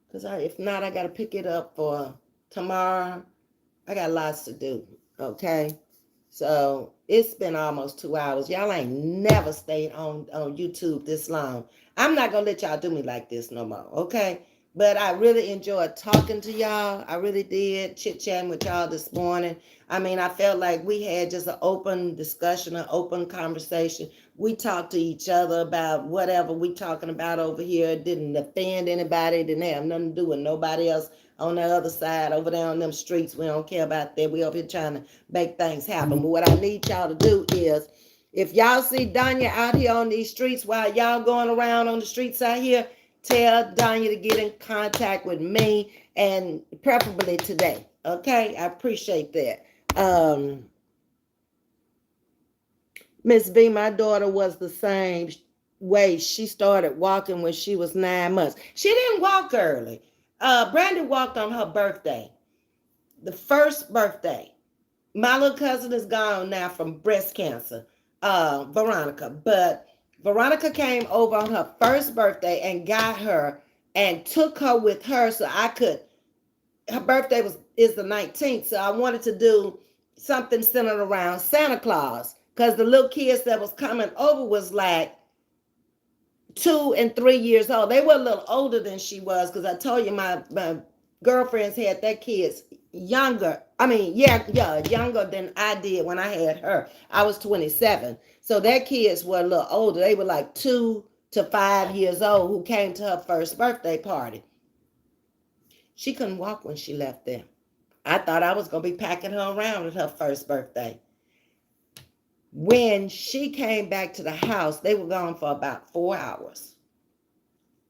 Because if not, I gotta pick it up for tomorrow. I got lots to do. Okay. So it's been almost 2 hours. Y'all ain't never stayed on YouTube this long. I'm not gonna let y'all do me like this no more, okay? But I really enjoyed talking to y'all. I really did, chit-chatting with y'all this morning. I mean, I felt like we had just an open discussion, an open conversation. We talked to each other about whatever we talking about over here. It didn't offend anybody. It didn't have nothing to do with nobody else on the other side, over there on them streets. We don't care about that. We over here trying to make things happen. But what I need y'all to do is, if y'all see Danya out here on these streets while y'all going around on the streets out here, tell Danya to get in contact with me, and preferably today. Okay, I appreciate that. Ms.V, my daughter was the same way. She started walking when she was 9 months. She didn't walk early. Brandy walked on her birthday, the first birthday. My little cousin is gone now from breast cancer, Veronica. But Veronica came over on her first birthday and got her and took her with her so I could. Her birthday is the 19th, so I wanted to do something centered around Santa Claus because the little kids that was coming over was like 2 and 3 years old. They were a little older than she was because I told you my girlfriends had their kids younger. I mean, yeah, younger than I did when I had her. I was 27. So their kids were a little older. They were like 2 to 5 years old who came to her first birthday party. She couldn't walk when she left them. I thought I was going to be packing her around at her first birthday. When she came back to the house, they were gone for about 4 hours.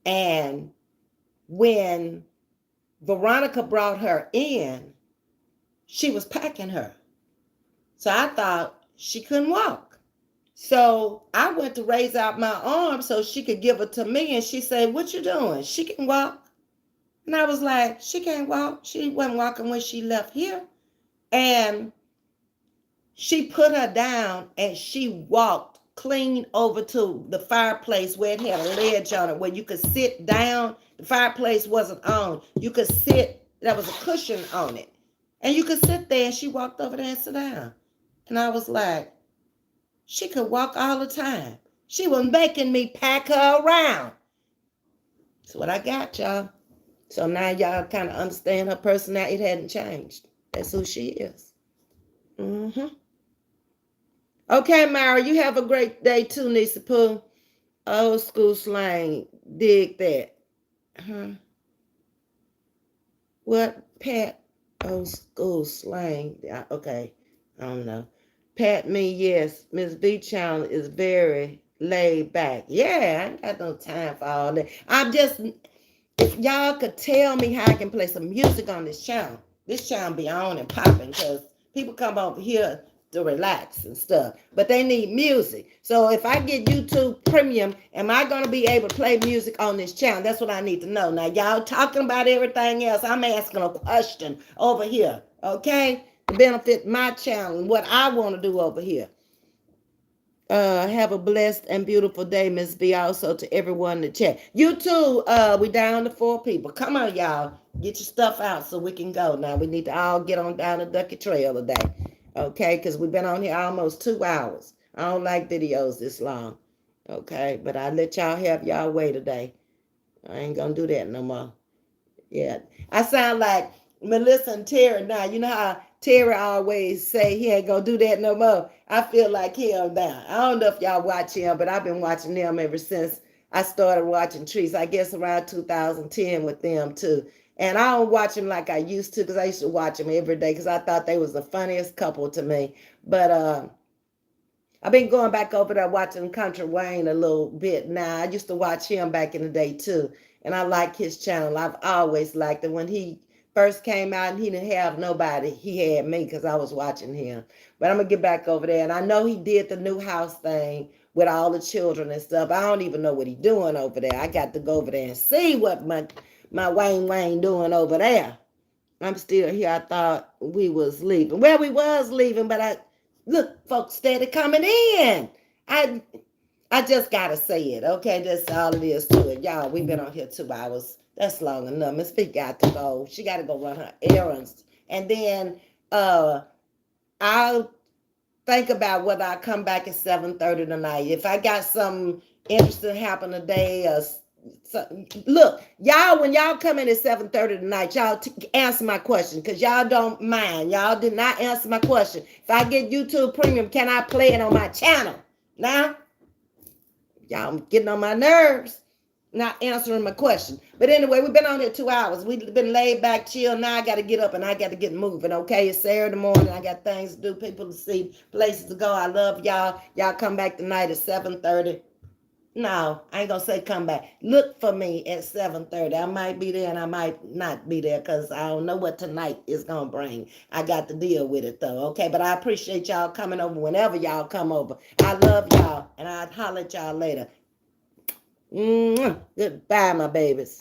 And when Veronica brought her in, she was packing her. So I thought she couldn't walk. So I went to raise out my arm so she could give it to me. And she said, "What you doing? She can walk." And I was like, "She can't walk. She wasn't walking when she left here." And she put her down and she walked clean over to the fireplace where it had a ledge on it where you could sit down. The fireplace wasn't on. You could sit, there was a cushion on it. And you could sit there, and she walked over there and sit down. And I was like, she could walk all the time. She was making me pack her around. That's what I got, y'all. So now y'all kind of understand her personality. It hadn't changed. That's who she is. Mm-hmm. Okay, Myra, you have a great day too, Nisa Pooh. Old school slang. Dig that. Huh? What? Pat? Old school slang. Okay. I don't know. Pat me, yes. Ms.V channel is very laid back. Yeah, I ain't got no time for all that. I'm just, if y'all could tell me how I can play some music on this channel be on and popping because people come over here to relax and stuff. But they need music. So if I get YouTube Premium, am I going to be able to play music on this channel? That's what I need to know. Now, y'all talking about everything else. I'm asking a question over here, okay? To benefit my channel and what I want to do over here. Have a blessed and beautiful day, Ms.V. Also to everyone in the chat. You too. We down to 4 people. Come on, y'all. Get your stuff out so we can go. Now we need to all get on down the Ducky Trail today. Okay, because we've been on here almost 2 hours. I don't like videos this long. Okay, but I let y'all have y'all way today. I ain't gonna do that no more. Yeah. I sound like Melissa and Terry now. You know how Terry always say he ain't gonna do that no more. I feel like him now. I don't know if y'all watch him, but I've been watching them ever since I started watching Trees. I guess around 2010 with them too. And I don't watch them like I used to because I used to watch them every day because I thought they was the funniest couple to me. But I've been going back over there watching Country Wayne a little bit now. I used to watch him back in the day too. And I like his channel. I've always liked it. When he first came out and he didn't have nobody, he had me because I was watching him. But I'm going to get back over there. And I know he did the new house thing with all the children and stuff. I don't even know what he's doing over there. I got to go over there and see what my Wayne doing over there. I'm still here. I thought we was leaving. Well, we was leaving, but look, folks steady coming in. I just gotta say it, okay? That's all it is to it. Y'all, we've been on here 2 hours. That's long enough. Ms.V got to go. She got to go run her errands. And then I'll think about whether I come back at 7:30 tonight. If I got something interesting happen today, look, y'all, when y'all come in at 7:30 tonight, y'all answer my question because y'all don't mind. Y'all did not answer my question. If I get YouTube Premium, can I play it on my channel? Now, y'all getting on my nerves, not answering my question. But anyway, we've been on here 2 hours. We've been laid back, chill. Now I got to get up and I got to get moving, okay? It's Saturday morning. I got things to do, people to see, places to go. I love y'all. Y'all come back tonight at 7:30. No, I ain't gonna say come back. Look for me at 7:30. I might be there and I might not be there because I don't know what tonight is gonna bring. I got to deal with it though, okay? But I appreciate y'all coming over whenever y'all come over. I love y'all and I'll holler at y'all later. Goodbye, my babies.